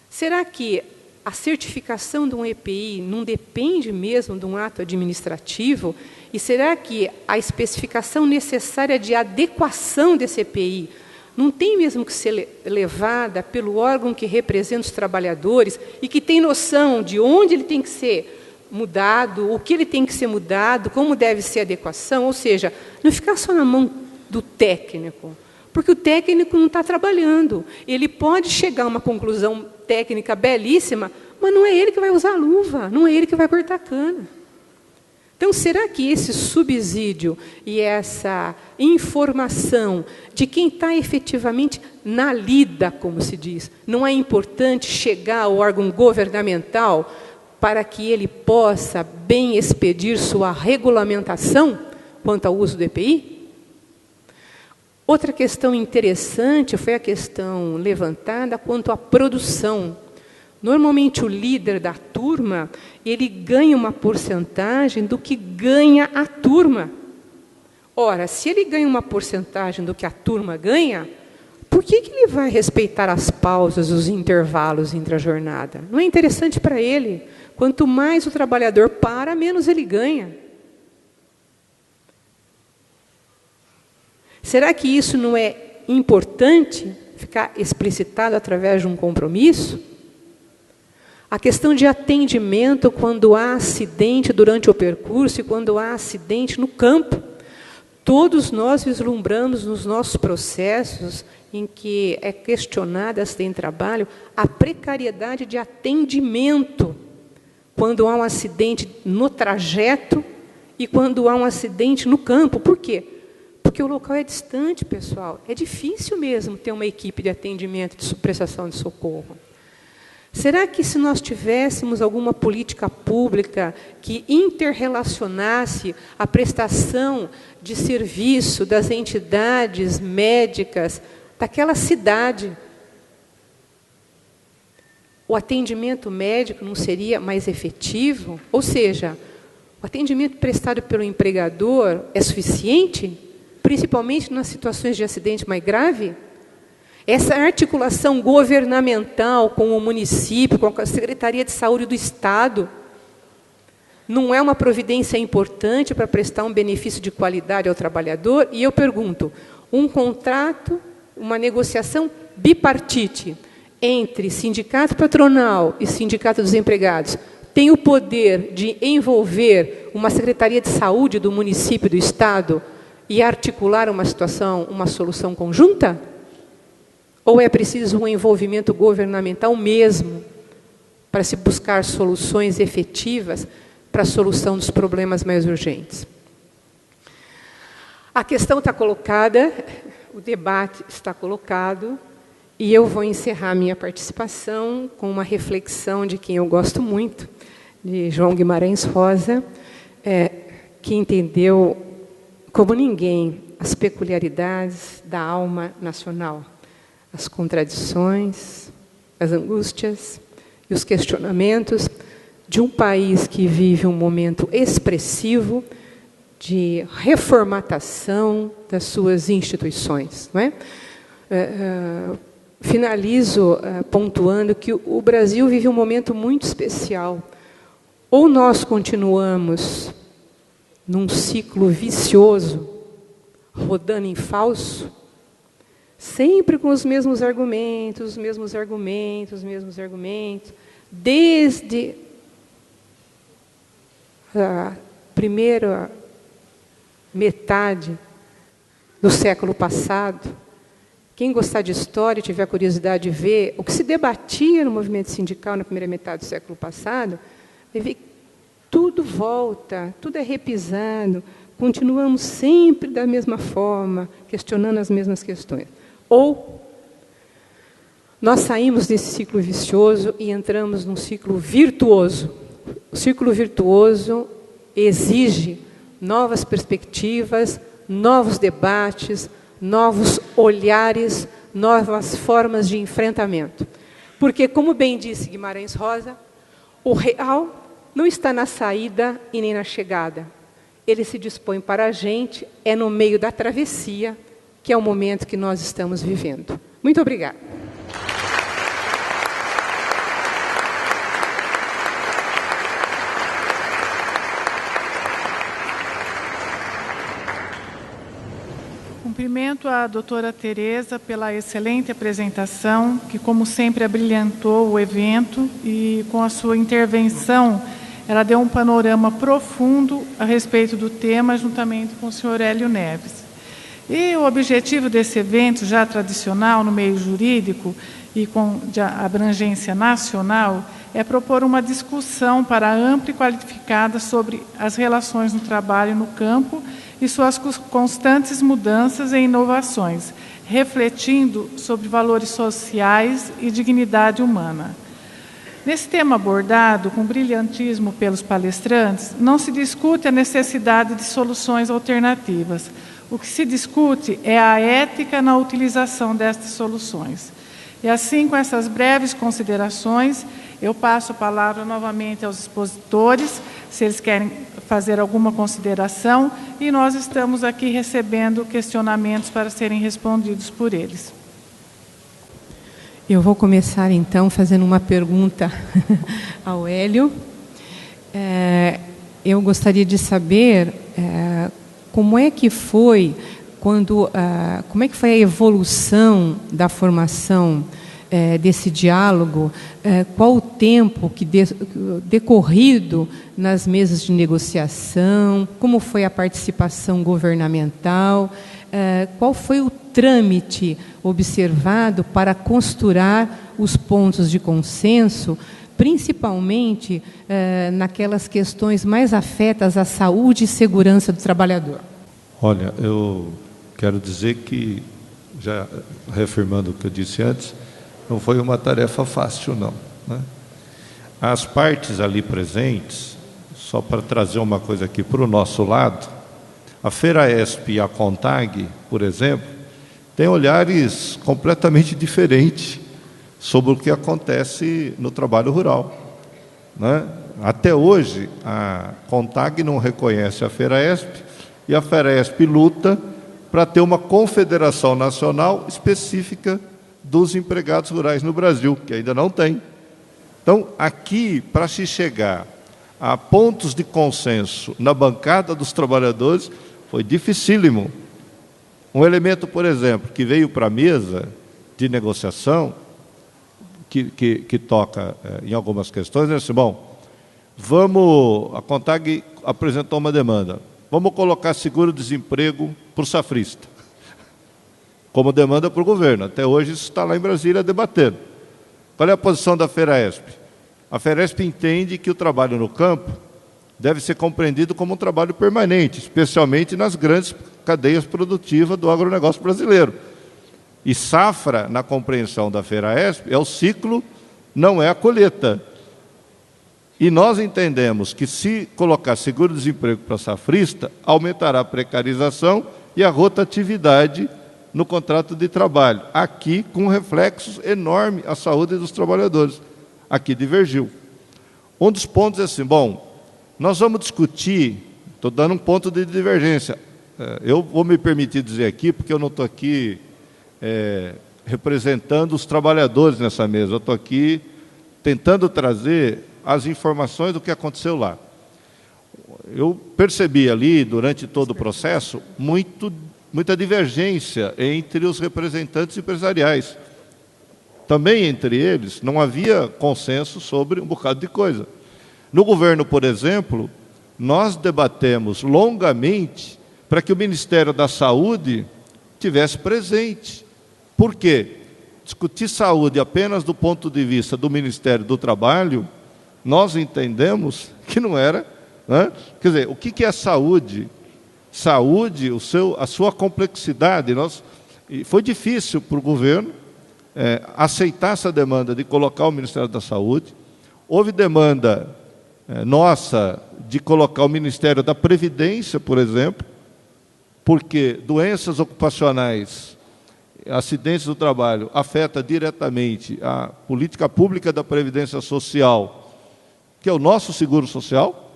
Será que a certificação de um EPI não depende mesmo de um ato administrativo? E será que a especificação necessária de adequação desse EPI não tem mesmo que ser levada pelo órgão que representa os trabalhadores e que tem noção de onde ele tem que ser mudado, o que ele tem que ser mudado, como deve ser a adequação, ou seja, não ficar só na mão do técnico, porque o técnico não está trabalhando. Ele pode chegar a uma conclusão técnica belíssima, mas não é ele que vai usar a luva, não é ele que vai cortar a cana. Então, será que esse subsídio e essa informação de quem está efetivamente na lida, como se diz, não é importante chegar ao órgão governamental para que ele possa bem expedir sua regulamentação quanto ao uso do EPI? Outra questão interessante foi a questão levantada quanto à produção. Normalmente, o líder da turma, ele ganha uma porcentagem do que ganha a turma. Ora, se ele ganha uma porcentagem do que a turma ganha, por que ele vai respeitar as pausas, os intervalos entre a jornada? Não é interessante para ele. Quanto mais o trabalhador para, menos ele ganha. Será que isso não é importante ficar explicitado através de um compromisso? A questão de atendimento quando há acidente durante o percurso e quando há acidente no campo. Todos nós vislumbramos nos nossos processos em que é questionada a acidente de trabalho a precariedade de atendimento quando há um acidente no trajeto e quando há um acidente no campo. Por quê? Porque o local é distante, pessoal. É difícil mesmo ter uma equipe de atendimento, de prestação de socorro. Será que se nós tivéssemos alguma política pública que interrelacionasse a prestação de serviço das entidades médicas daquela cidade, o atendimento médico não seria mais efetivo? Ou seja, o atendimento prestado pelo empregador é suficiente, principalmente nas situações de acidente mais grave? Essa articulação governamental com o município, com a Secretaria de Saúde do Estado, não é uma providência importante para prestar um benefício de qualidade ao trabalhador? E eu pergunto, um contrato, uma negociação bipartite entre sindicato patronal e sindicato dos empregados tem o poder de envolver uma Secretaria de Saúde do município, do Estado, e articular uma situação, uma solução conjunta? Ou é preciso um envolvimento governamental mesmo para se buscar soluções efetivas para a solução dos problemas mais urgentes? A questão está colocada, o debate está colocado, e eu vou encerrar minha participação com uma reflexão de quem eu gosto muito, de João Guimarães Rosa, que entendeu como ninguém as peculiaridades da alma nacional, as contradições, as angústias e os questionamentos de um país que vive um momento expressivo de reformatação das suas instituições, não é? Finalizo pontuando que o Brasil vive um momento muito especial. Ou nós continuamos num ciclo vicioso, rodando em falso, sempre com os mesmos argumentos, desde a primeira metade do século passado. Quem gostar de história e tiver curiosidade de ver o que se debatia no movimento sindical na primeira metade do século passado, vai ver que tudo volta, tudo é repisado, continuamos sempre da mesma forma, questionando as mesmas questões. Ou nós saímos desse ciclo vicioso e entramos num ciclo virtuoso. O ciclo virtuoso exige novas perspectivas, novos debates, novos olhares, novas formas de enfrentamento. Porque, como bem disse Guimarães Rosa, o real não está na saída e nem na chegada. Ele se dispõe para a gente, é no meio da travessia, que é o momento que nós estamos vivendo. Muito obrigada. Cumprimento a doutora Tereza pela excelente apresentação, que, como sempre, abrilhantou o evento e, com a sua intervenção, ela deu um panorama profundo a respeito do tema, juntamente com o senhor Hélio Neves. E o objetivo desse evento, já tradicional no meio jurídico e de abrangência nacional, é propor uma discussão para ampla e qualificada sobre as relações no trabalho e no campo e suas constantes mudanças e inovações, refletindo sobre valores sociais e dignidade humana. Nesse tema abordado com brilhantismo pelos palestrantes, não se discute a necessidade de soluções alternativas. O que se discute é a ética na utilização destas soluções. E assim, com essas breves considerações, eu passo a palavra novamente aos expositores, se eles querem fazer alguma consideração, e nós estamos aqui recebendo questionamentos para serem respondidos por eles. Eu vou começar, então, fazendo uma pergunta ao Hélio. Eu gostaria de saber como é que foi como é que foi a evolução da formação desse diálogo, qual o tempo que decorrido nas mesas de negociação, como foi a participação governamental, qual foi o trâmite observado para costurar os pontos de consenso, principalmente naquelas questões mais afetas à saúde e segurança do trabalhador? Olha, eu quero dizer que, já reafirmando o que eu disse antes, não foi uma tarefa fácil, não, né? As partes ali presentes, só para trazer uma coisa aqui para o nosso lado, a FERAESP e a CONTAG, por exemplo, têm olhares completamente diferentes sobre o que acontece no trabalho rural, né? Até hoje, a CONTAG não reconhece a FERAESP e a FERAESP luta para ter uma confederação nacional específica dos empregados rurais no Brasil, que ainda não tem. Então, aqui, para se chegar a pontos de consenso na bancada dos trabalhadores, foi dificílimo. Um elemento, por exemplo, que veio para a mesa de negociação, que toca em algumas questões, é assim, bom, a CONTAG apresentou uma demanda, vamos colocar seguro-desemprego para o safrista, como demanda para o governo. Até hoje isso está lá em Brasília debatendo. Qual é a posição da FERAESP? A FERAESP entende que o trabalho no campo deve ser compreendido como um trabalho permanente, especialmente nas grandes cadeias produtivas do agronegócio brasileiro. E safra, na compreensão da FERAESP, é o ciclo, não é a colheita. E nós entendemos que, se colocar seguro-desemprego para safrista, aumentará a precarização e a rotatividade no contrato de trabalho, aqui com reflexos enormes à saúde dos trabalhadores. Aqui divergiu. Um dos pontos é assim, bom, nós vamos discutir, estou dando um ponto de divergência, eu vou me permitir dizer aqui, porque eu não estou aqui representando os trabalhadores nessa mesa, eu estou aqui tentando trazer as informações do que aconteceu lá. Eu percebi ali, durante todo o processo, muita divergência entre os representantes empresariais. Também entre eles não havia consenso sobre um bocado de coisa. No governo, por exemplo, nós debatemos longamente para que o Ministério da Saúde tivesse presente. Por quê? Discutir saúde apenas do ponto de vista do Ministério do Trabalho, nós entendemos que não era, né? Quer dizer, o que é saúde? Saúde, a sua complexidade. E foi difícil para o governo aceitar essa demanda de colocar o Ministério da Saúde. Houve demanda nossa de colocar o Ministério da Previdência, por exemplo, porque doenças ocupacionais, acidentes do trabalho, afeta diretamente a política pública da Previdência Social, que é o nosso seguro social,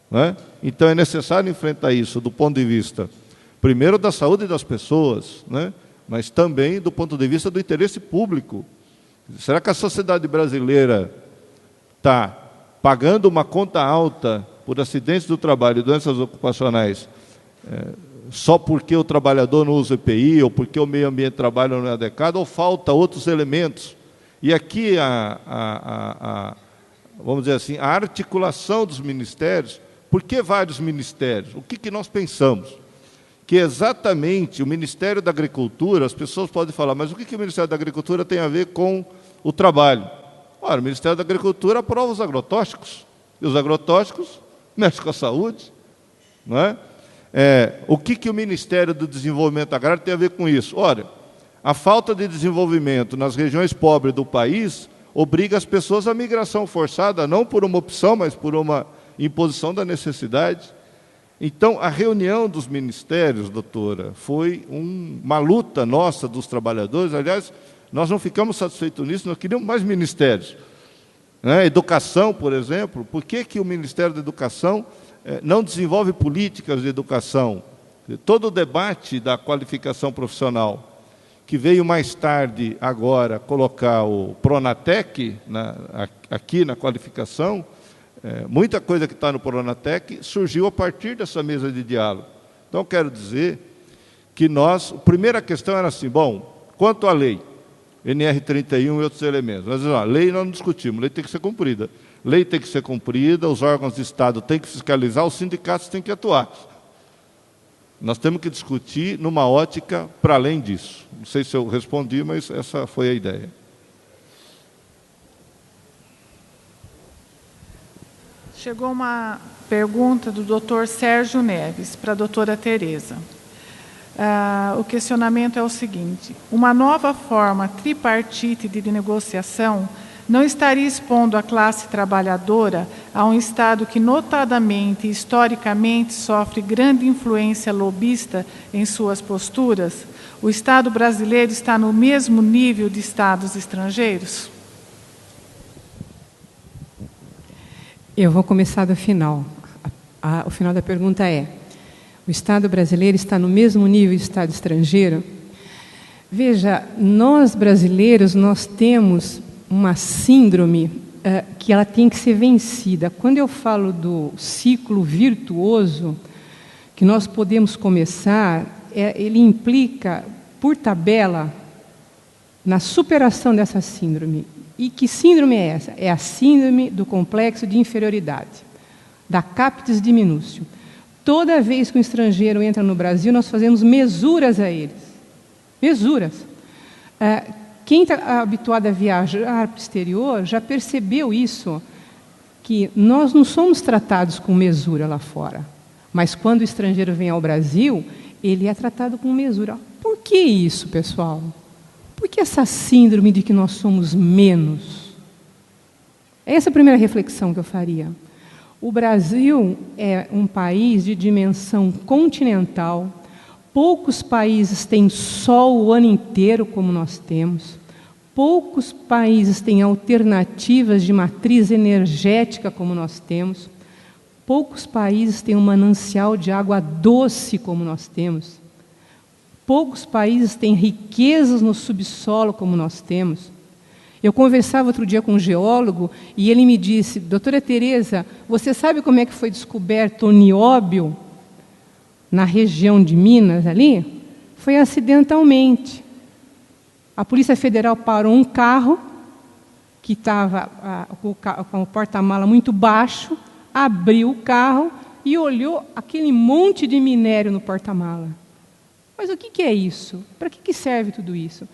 né? Então é necessário enfrentar isso do ponto de vista, primeiro, da saúde das pessoas, né? Mas também do ponto de vista do interesse público. Será que a sociedade brasileira está pagando uma conta alta por acidentes do trabalho e doenças ocupacionais só porque o trabalhador não usa EPI, ou porque o meio ambiente de trabalho não é adequado, ou falta outros elementos? E aqui vamos dizer assim, a articulação dos ministérios. Por que vários ministérios? O que nós pensamos? Que exatamente o Ministério da Agricultura, as pessoas podem falar, mas o que o Ministério da Agricultura tem a ver com o trabalho? Ora, o Ministério da Agricultura aprova os agrotóxicos, e os agrotóxicos mexem com a saúde, não é? O que o Ministério do Desenvolvimento Agrário tem a ver com isso? Ora, a falta de desenvolvimento nas regiões pobres do país obriga as pessoas à migração forçada, não por uma opção, mas por uma imposição da necessidade. Então, a reunião dos ministérios, doutora, foi uma luta nossa dos trabalhadores. Aliás, nós não ficamos satisfeitos nisso, nós queríamos mais ministérios. Educação, por exemplo, por que o Ministério da Educação não desenvolve políticas de educação? Todo o debate da qualificação profissional, que veio mais tarde agora colocar o Pronatec aqui na qualificação, muita coisa que está no Pronatec surgiu a partir dessa mesa de diálogo. Então, quero dizer que a primeira questão era assim, bom, quanto à lei, NR31 e outros elementos, nós dizemos, lei nós não discutimos, lei tem que ser cumprida. Lei tem que ser cumprida, os órgãos de Estado têm que fiscalizar, os sindicatos têm que atuar. Nós temos que discutir numa ótica para além disso. Não sei se eu respondi, mas essa foi a ideia. Chegou uma pergunta do Dr. Sérgio Neves para a doutora Tereza. O questionamento é o seguinte: uma nova forma tripartite de negociação não estaria expondo a classe trabalhadora a um Estado que notadamente e historicamente sofre grande influência lobista em suas posturas? O Estado brasileiro está no mesmo nível de Estados estrangeiros? Eu vou começar do final. O final da pergunta é: o Estado brasileiro está no mesmo nível de Estado estrangeiro? Veja, nós brasileiros, nós temos uma síndrome que ela tem que ser vencida. Quando eu falo do ciclo virtuoso que nós podemos começar, ele implica, por tabela, na superação dessa síndrome. E que síndrome é essa? É a síndrome do complexo de inferioridade, da captis diminutio. Toda vez que um estrangeiro entra no Brasil, nós fazemos mesuras a eles. Mesuras. Quem está habituado a viajar para o exterior já percebeu isso, que nós não somos tratados com mesura lá fora. Mas quando o estrangeiro vem ao Brasil, ele é tratado com mesura. Por que isso, pessoal? Por que essa síndrome de que nós somos menos? Essa é a primeira reflexão que eu faria. O Brasil é um país de dimensão continental. Poucos países têm sol o ano inteiro como nós temos. Poucos países têm alternativas de matriz energética como nós temos. Poucos países têm um manancial de água doce como nós temos. Poucos países têm riquezas no subsolo como nós temos. Eu conversava outro dia com um geólogo e ele me disse: doutora Tereza, você sabe como é que foi descoberto o nióbio na região de Minas ali? Foi acidentalmente. A Polícia Federal parou um carro que estava com o porta-mala muito baixo, abriu o carro e olhou aquele monte de minério no porta-mala. Mas o que é isso? Para que serve tudo isso?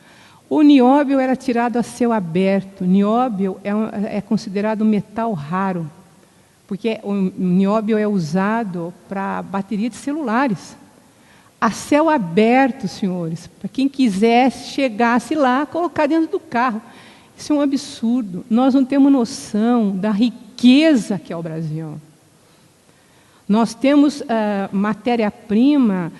O nióbio era tirado a céu aberto. Nióbio é considerado um metal raro, porque o nióbio é usado para bateria de celulares. A céu aberto, senhores, para quem quisesse, chegasse lá, colocar dentro do carro. Isso é um absurdo. Nós não temos noção da riqueza que é o Brasil. Nós temos matéria-prima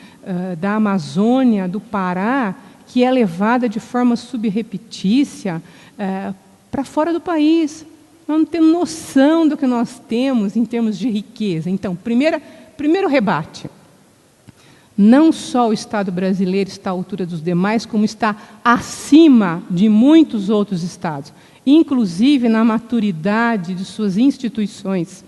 da Amazônia, do Pará, que é levada de forma subrepetícia para fora do país. Nós não temos noção do que nós temos em termos de riqueza. Então, primeiro rebate. Não só o Estado brasileiro está à altura dos demais, como está acima de muitos outros estados, inclusive na maturidade de suas instituições.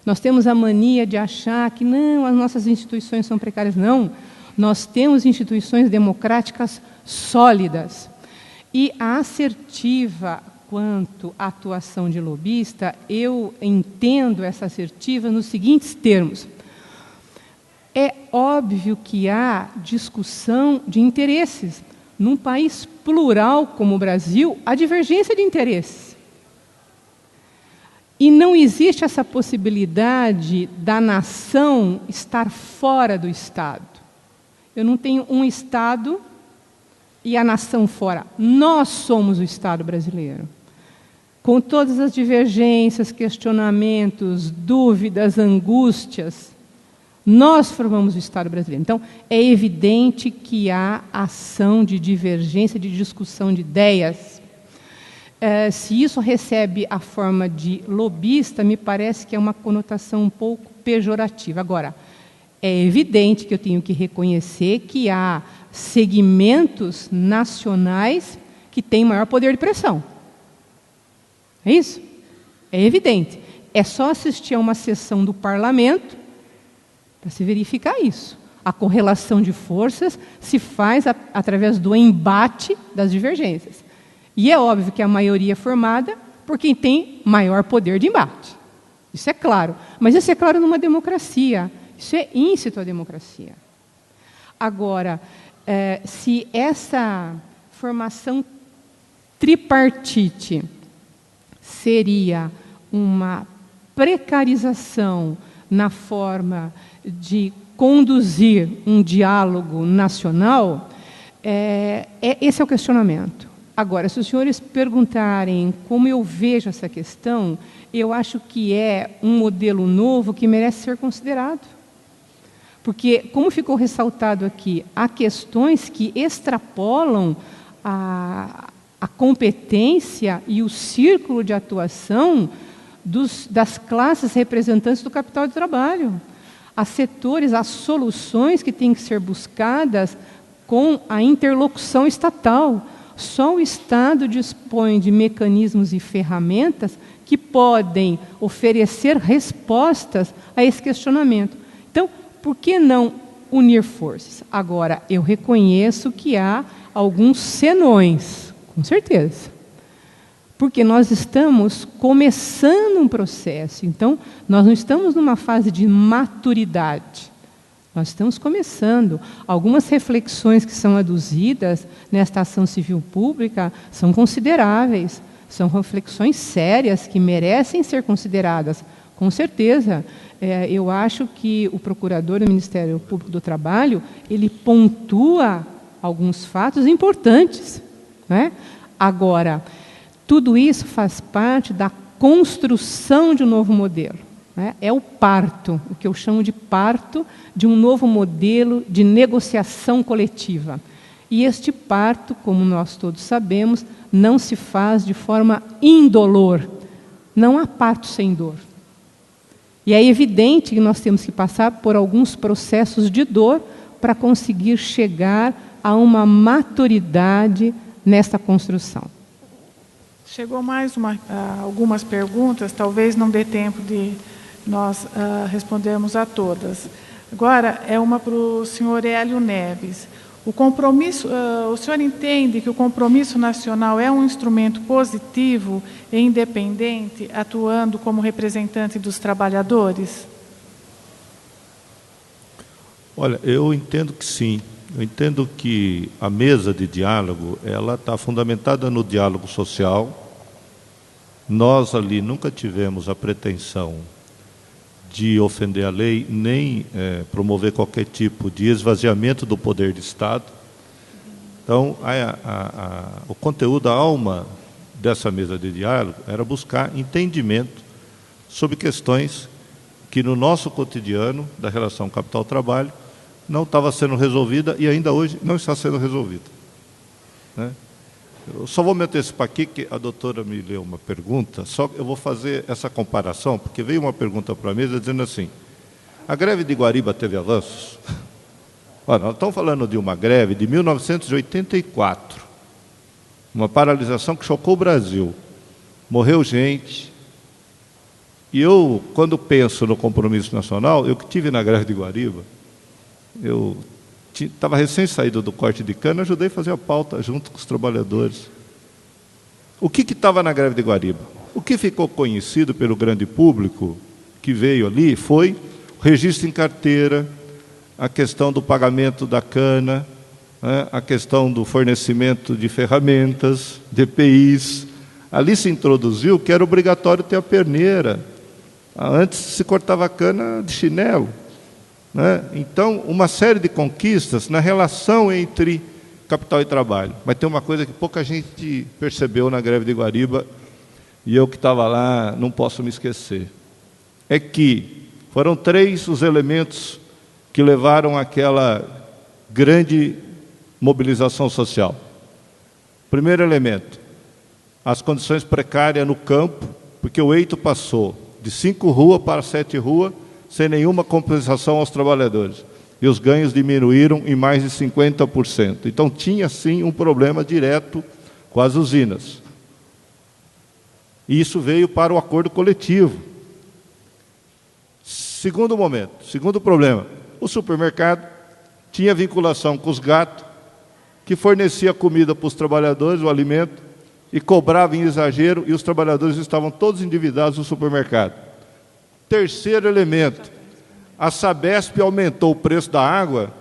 Nós temos a mania de achar que não, as nossas instituições são precárias. Não, nós temos instituições democráticas sólidas. E a assertiva quanto à atuação de lobista, eu entendo essa assertiva nos seguintes termos. É óbvio que há discussão de interesses. Num país plural como o Brasil, há divergência de interesses. E não existe essa possibilidade da nação estar fora do Estado. Eu não tenho um Estado e a nação fora. Nós somos o Estado brasileiro. Com todas as divergências, questionamentos, dúvidas, angústias, nós formamos o Estado brasileiro. Então, é evidente que há ação de divergência, de discussão de ideias. Se isso recebe a forma de lobista, me parece que é uma conotação um pouco pejorativa. Agora, é evidente que eu tenho que reconhecer que há segmentos nacionais que têm maior poder de pressão. É isso? É evidente. É só assistir a uma sessão do parlamento para se verificar isso. A correlação de forças se faz através do embate das divergências. E é óbvio que a maioria é formada por quem tem maior poder de embate. Isso é claro. Mas isso é claro numa democracia. Isso é íncito à democracia. Agora, se essa formação tripartite seria uma precarização na forma de conduzir um diálogo nacional, esse é o questionamento. Agora, se os senhores perguntarem como eu vejo essa questão, eu acho que é um modelo novo que merece ser considerado. Porque, como ficou ressaltado aqui, há questões que extrapolam a competência e o círculo de atuação das classes representantes do capital de trabalho. Há setores, há soluções que têm que ser buscadas com a interlocução estatal. Só o Estado dispõe de mecanismos e ferramentas que podem oferecer respostas a esse questionamento. Então, por que não unir forças? Agora, eu reconheço que há alguns senões, com certeza. Porque nós estamos começando um processo. Então, nós não estamos numa fase de maturidade. Nós estamos começando. Algumas reflexões que são aduzidas nesta ação civil pública são consideráveis. São reflexões sérias que merecem ser consideradas. Com certeza. Eu acho que o procurador do Ministério Público do Trabalho, ele pontua alguns fatos importantes, né? Agora, tudo isso faz parte da construção de um novo modelo, né? É o parto, o que eu chamo de parto de um novo modelo de negociação coletiva. E este parto, como nós todos sabemos, não se faz de forma indolor. Não há parto sem dor. E é evidente que nós temos que passar por alguns processos de dor para conseguir chegar a uma maturidade nesta construção. Chegou mais algumas perguntas, talvez não dê tempo de nós respondermos a todas. Agora, é uma para o senhor Hélio Neves. O senhor entende que o compromisso nacional é um instrumento positivo e independente, atuando como representante dos trabalhadores? Olha, eu entendo que sim. Eu entendo que a mesa de diálogo, ela está fundamentada no diálogo social. Nós ali nunca tivemos a pretensão de ofender a lei, nem promover qualquer tipo de esvaziamento do poder de Estado. Então, o conteúdo, a alma dessa mesa de diálogo era buscar entendimento sobre questões que no nosso cotidiano, da relação capital-trabalho, não estava sendo resolvida e ainda hoje não está sendo resolvida, né? Eu só vou me antecipar aqui, que a doutora me leu uma pergunta, só eu vou fazer essa comparação, porque veio uma pergunta para a mesa dizendo assim: a greve de Guariba teve avanços? Olha, nós estamos falando de uma greve de 1984, uma paralisação que chocou o Brasil, morreu gente, e eu, quando penso no compromisso nacional, eu que estive na greve de Guariba, eu estava recém-saído do corte de cana, ajudei a fazer a pauta junto com os trabalhadores. O que estava na greve de Guariba? O que ficou conhecido pelo grande público que veio ali foi o registro em carteira, a questão do pagamento da cana, né, a questão do fornecimento de ferramentas, de EPIs. Ali se introduziu que era obrigatório ter a perneira. Antes se cortava a cana de chinelo, né? Então, uma série de conquistas na relação entre capital e trabalho. Mas tem uma coisa que pouca gente percebeu na greve de Guariba, e eu que estava lá não posso me esquecer. É que foram 3 os elementos que levaram àquela grande mobilização social. Primeiro elemento, as condições precárias no campo, porque o eito passou de 5 ruas para 7 ruas, sem nenhuma compensação aos trabalhadores. E os ganhos diminuíram em mais de 50%. Então, tinha, sim, um problema direto com as usinas. E isso veio para o acordo coletivo. Segundo momento, segundo problema, o supermercado tinha vinculação com os gatos, que fornecia comida para os trabalhadores, o alimento, e cobrava em exagero, e os trabalhadores estavam todos endividados no supermercado. Terceiro elemento, a Sabesp aumentou o preço da água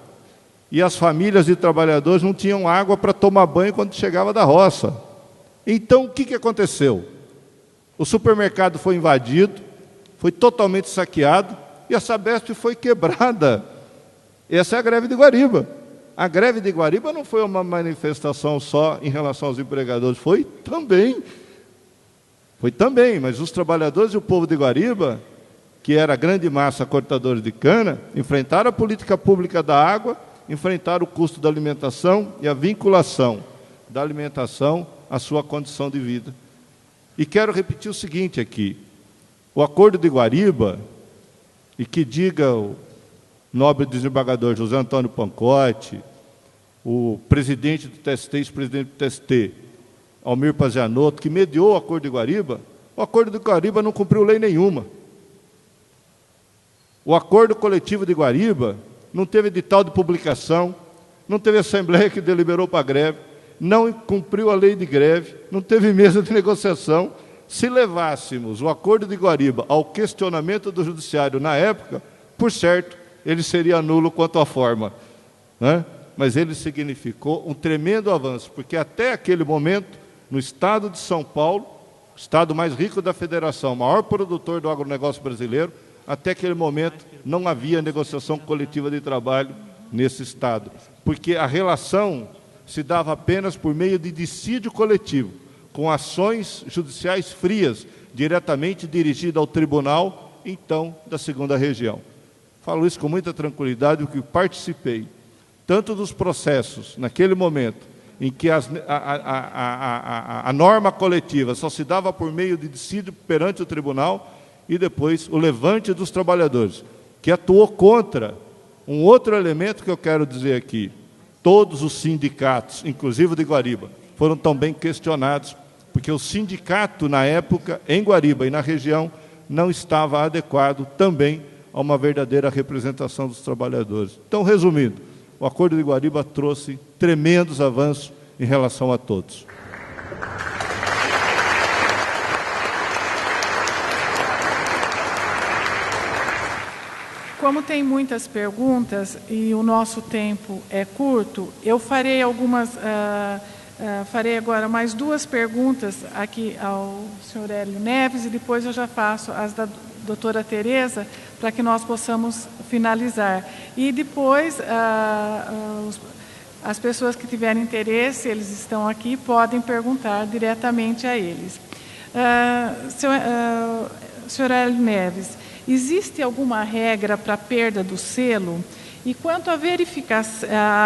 e as famílias de trabalhadores não tinham água para tomar banho quando chegava da roça. Então, o que aconteceu? O supermercado foi invadido, foi totalmente saqueado, e a Sabesp foi quebrada. Essa é a greve de Guariba. A greve de Guariba não foi uma manifestação só em relação aos empregadores, foi também, mas os trabalhadores e o povo de Guariba, que era a grande massa cortadores de cana, enfrentaram a política pública da água, enfrentaram o custo da alimentação e a vinculação da alimentação à sua condição de vida. E quero repetir o seguinte aqui, o Acordo de Guariba, e que diga o nobre desembargador José Antônio Pancotti, o presidente do TST, ex-presidente do TST, Almir Pazianotto, que mediou o Acordo de Guariba, o Acordo de Guariba não cumpriu lei nenhuma. O Acordo Coletivo de Guariba não teve edital de publicação, não teve assembleia que deliberou para a greve, não cumpriu a lei de greve, não teve mesa de negociação. Se levássemos o Acordo de Guariba ao questionamento do Judiciário na época, por certo, ele seria nulo quanto à forma, né? Mas ele significou um tremendo avanço, porque até aquele momento, no estado de São Paulo, o estado mais rico da federação, maior produtor do agronegócio brasileiro, até aquele momento não havia negociação coletiva de trabalho nesse estado, porque a relação se dava apenas por meio de dissídio coletivo, com ações judiciais frias, diretamente dirigidas ao tribunal, então, da segunda região. Falo isso com muita tranquilidade, porque participei tanto dos processos, naquele momento, em que a norma coletiva só se dava por meio de dissídio perante o tribunal, e depois o levante dos trabalhadores, que atuou contra um outro elemento que eu quero dizer aqui. Todos os sindicatos, inclusive de Guariba, foram também questionados, porque o sindicato, na época, em Guariba e na região, não estava adequado também a uma verdadeira representação dos trabalhadores. Então, resumindo, o Acordo de Guariba trouxe tremendos avanços em relação a todos. Como tem muitas perguntas e o nosso tempo é curto, eu farei farei agora mais duas perguntas aqui ao senhor Hélio Neves e depois eu já faço as da doutora Tereza, para que nós possamos finalizar. E depois, as pessoas que tiverem interesse, eles estão aqui, podem perguntar diretamente a eles. Senhor Hélio Neves, existe alguma regra para a perda do selo? E quanto a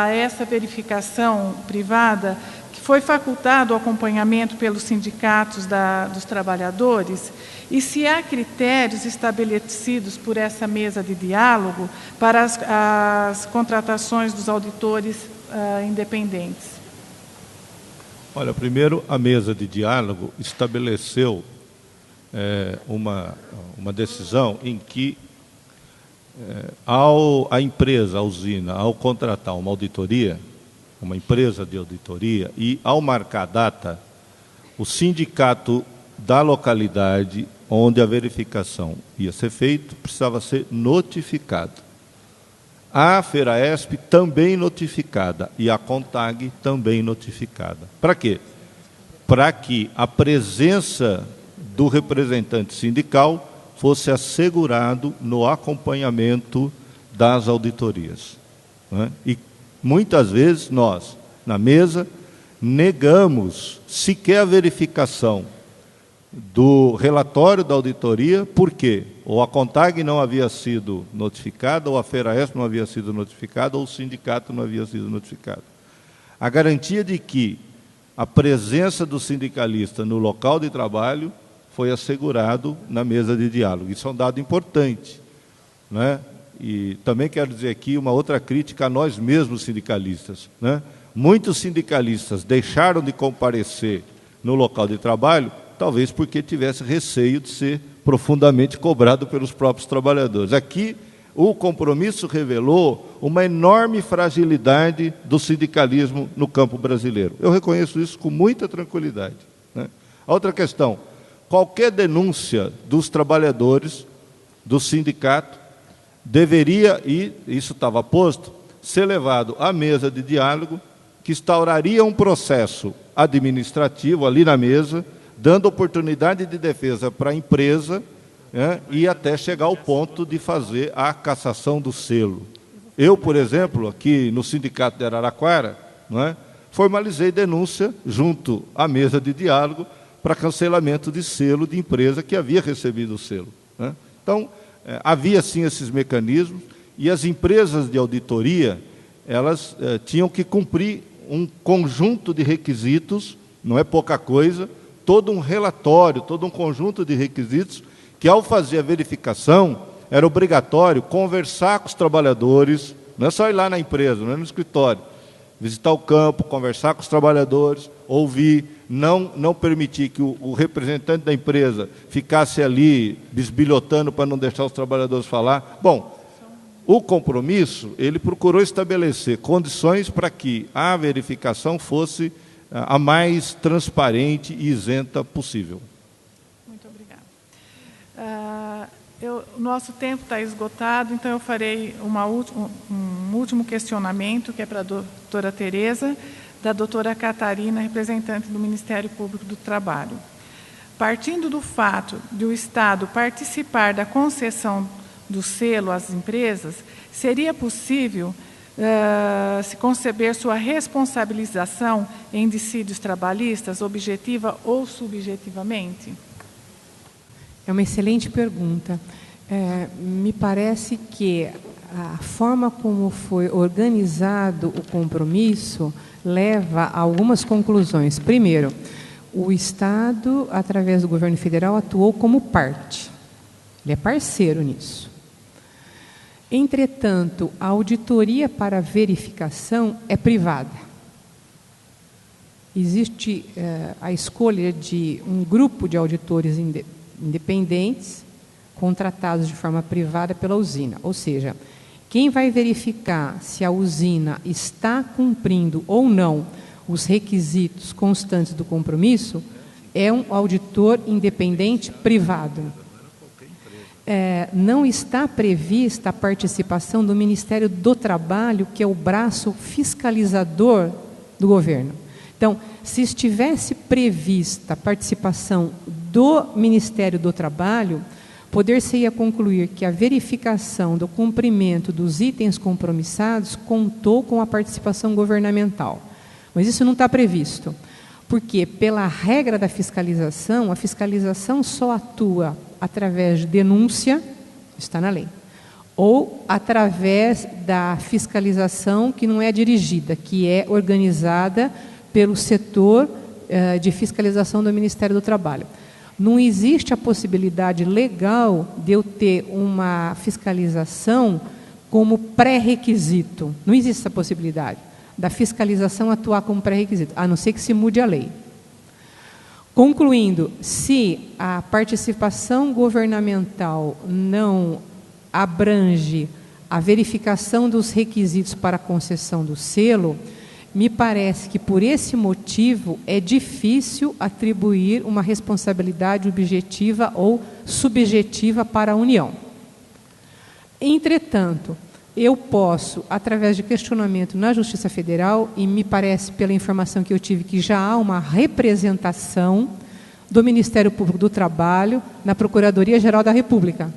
essa verificação privada, que foi facultado o acompanhamento pelos sindicatos dos trabalhadores, e se há critérios estabelecidos por essa mesa de diálogo para as contratações dos auditores independentes? Olha, primeiro, a mesa de diálogo estabeleceu uma decisão em que a empresa, a usina, ao contratar uma auditoria, uma empresa de auditoria, e ao marcar a data, o sindicato da localidade onde a verificação ia ser feita precisava ser notificado. A Feraesp também notificada e a CONTAG também notificada. Para quê? Para que a presença do representante sindical fosse assegurado no acompanhamento das auditorias, né? E muitas vezes nós, na mesa, negamos sequer a verificação do relatório da auditoria, porque ou a CONTAG não havia sido notificada, ou a Feraesp não havia sido notificada, ou o sindicato não havia sido notificado. A garantia de que a presença do sindicalista no local de trabalho foi assegurado na mesa de diálogo. Isso é um dado importante, né? E também quero dizer aqui uma outra crítica a nós mesmos sindicalistas, né? Muitos sindicalistas deixaram de comparecer no local de trabalho, talvez porque tivesse receio de ser profundamente cobrado pelos próprios trabalhadores. Aqui, o compromisso revelou uma enorme fragilidade do sindicalismo no campo brasileiro. Eu reconheço isso com muita tranquilidade, né? A outra questão, qualquer denúncia dos trabalhadores, do sindicato, deveria, e isso estava posto, ser levado à mesa de diálogo, que instauraria um processo administrativo ali na mesa, dando oportunidade de defesa para a empresa, né, e até chegar ao ponto de fazer a cassação do selo. Eu, por exemplo, aqui no Sindicato de Araraquara, né, formalizei denúncia junto à mesa de diálogo para cancelamento de selo de empresa que havia recebido o selo, né. Então, havia sim esses mecanismos, e as empresas de auditoria, elas tinham que cumprir um conjunto de requisitos, não é pouca coisa, todo um relatório, todo um conjunto de requisitos, que ao fazer a verificação, era obrigatório conversar com os trabalhadores, não é só ir lá na empresa, não é no escritório, visitar o campo, conversar com os trabalhadores, ouvir, não permitir que o representante da empresa ficasse ali bisbilhotando para não deixar os trabalhadores falar. Bom, o compromisso, ele procurou estabelecer condições para que a verificação fosse a mais transparente e isenta possível. Muito obrigada. O nosso tempo está esgotado, então eu farei um último questionamento, que é para a doutora Tereza, da doutora Catarina, representante do Ministério Público do Trabalho. Partindo do fato de o Estado participar da concessão do selo às empresas, seria possível se conceber sua responsabilização em dissídios trabalhistas, objetiva ou subjetivamente? É uma excelente pergunta. Me parece que a forma como foi organizado o compromisso leva a algumas conclusões. Primeiro, o Estado, através do governo federal, atuou como parte. Ele é parceiro nisso. Entretanto, a auditoria para verificação é privada. Existe a escolha de um grupo de auditores independentes, contratados de forma privada pela usina. Ou seja, quem vai verificar se a usina está cumprindo ou não os requisitos constantes do compromisso é um auditor independente privado. Não está prevista a participação do Ministério do Trabalho, que é o braço fiscalizador do governo. Então, se estivesse prevista a participação do Ministério do Trabalho, poder-se-ia concluir que a verificação do cumprimento dos itens compromissados contou com a participação governamental. Mas isso não está previsto, porque, pela regra da fiscalização, a fiscalização só atua através de denúncia, está na lei, ou através da fiscalização que não é dirigida, que é organizada pelo setor de fiscalização do Ministério do Trabalho. Não existe a possibilidade legal de eu ter uma fiscalização como pré-requisito. Não existe essa possibilidade da fiscalização atuar como pré-requisito, a não ser que se mude a lei. Concluindo, se a participação governamental não abrange a verificação dos requisitos para a concessão do selo, me parece que, por esse motivo, é difícil atribuir uma responsabilidade objetiva ou subjetiva para a União. Entretanto, eu posso, através de questionamento na Justiça Federal, e me parece, pela informação que eu tive, que já há uma representação do Ministério Público do Trabalho na Procuradoria-Geral da República.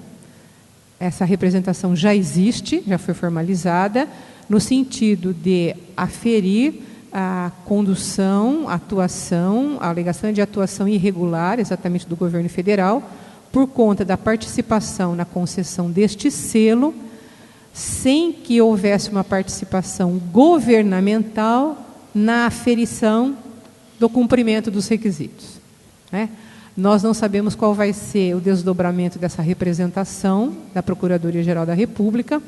Essa representação já existe, já foi formalizada, no sentido de aferir a condução, a atuação, a alegação de atuação irregular, exatamente do governo federal, por conta da participação na concessão deste selo, sem que houvesse uma participação governamental na aferição do cumprimento dos requisitos, né? Nós não sabemos qual vai ser o desdobramento dessa representação da Procuradoria-Geral da República.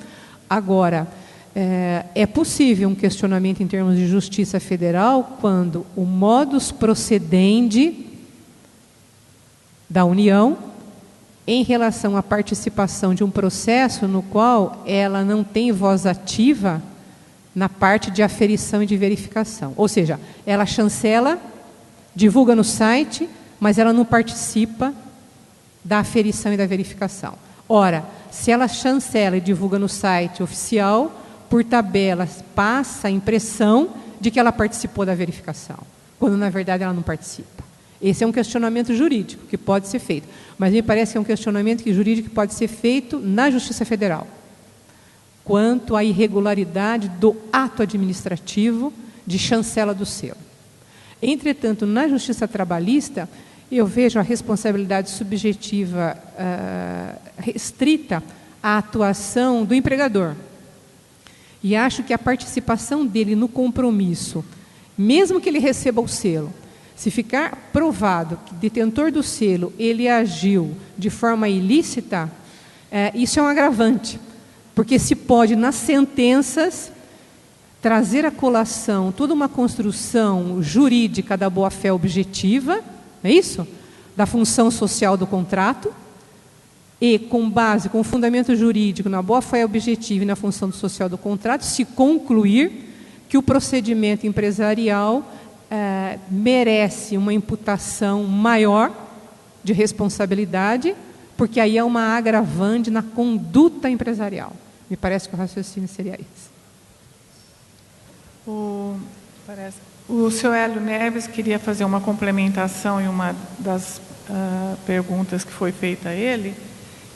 Agora, é possível um questionamento em termos de Justiça Federal quando o modus procedendi da União em relação à participação de um processo no qual ela não tem voz ativa na parte de aferição e de verificação. Ou seja, ela chancela, divulga no site, mas ela não participa da aferição e da verificação. Ora, se ela chancela e divulga no site oficial, por tabelas, passa a impressão de que ela participou da verificação, quando na verdade ela não participa. Esse é um questionamento jurídico que pode ser feito, mas me parece que é um questionamento jurídico que pode ser feito na Justiça Federal, quanto à irregularidade do ato administrativo de chancela do selo. Entretanto, na Justiça Trabalhista, eu vejo a responsabilidade subjetiva restrita à atuação do empregador. E acho que a participação dele no compromisso, mesmo que ele receba o selo, se ficar provado que o detentor do selo ele agiu de forma ilícita, isso é um agravante, porque se pode, nas sentenças, trazer à colação toda uma construção jurídica da boa-fé objetiva, não é isso? Da função social do contrato, e com base, com fundamento jurídico na boa-fé objetiva e na função social do contrato, se concluir que o procedimento empresarial merece uma imputação maior de responsabilidade, porque aí é uma agravante na conduta empresarial. Me parece que o raciocínio seria esse. O senhor Hélio Neves queria fazer uma complementação em uma das perguntas que foi feita a ele,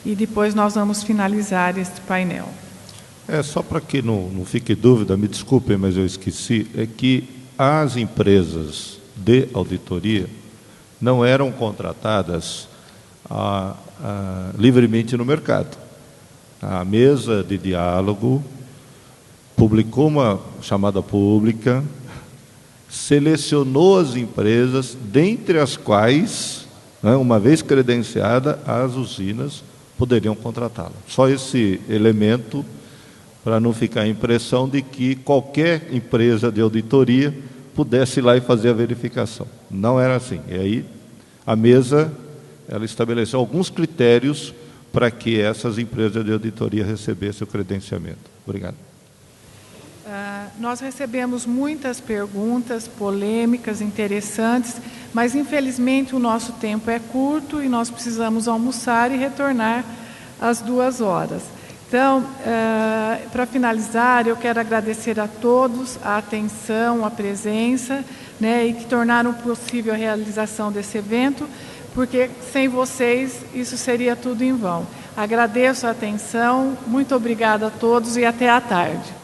e depois nós vamos finalizar este painel. Só para que não fique dúvida, me desculpem, mas eu esqueci, é que as empresas de auditoria não eram contratadas livremente no mercado. A mesa de diálogo publicou uma chamada pública, selecionou as empresas, dentre as quais, uma vez credenciada, as usinas poderiam contratá-la. Só esse elemento, para não ficar a impressão de que qualquer empresa de auditoria pudesse ir lá e fazer a verificação. Não era assim. E aí a mesa ela estabeleceu alguns critérios para que essas empresas de auditoria recebessem o credenciamento. Obrigado. Nós recebemos muitas perguntas polêmicas, interessantes, mas infelizmente o nosso tempo é curto e nós precisamos almoçar e retornar às 2h. Então, para finalizar, eu quero agradecer a todos a atenção, a presença, e que tornaram possível a realização desse evento, porque sem vocês isso seria tudo em vão. Agradeço a atenção, muito obrigada a todos e até à tarde.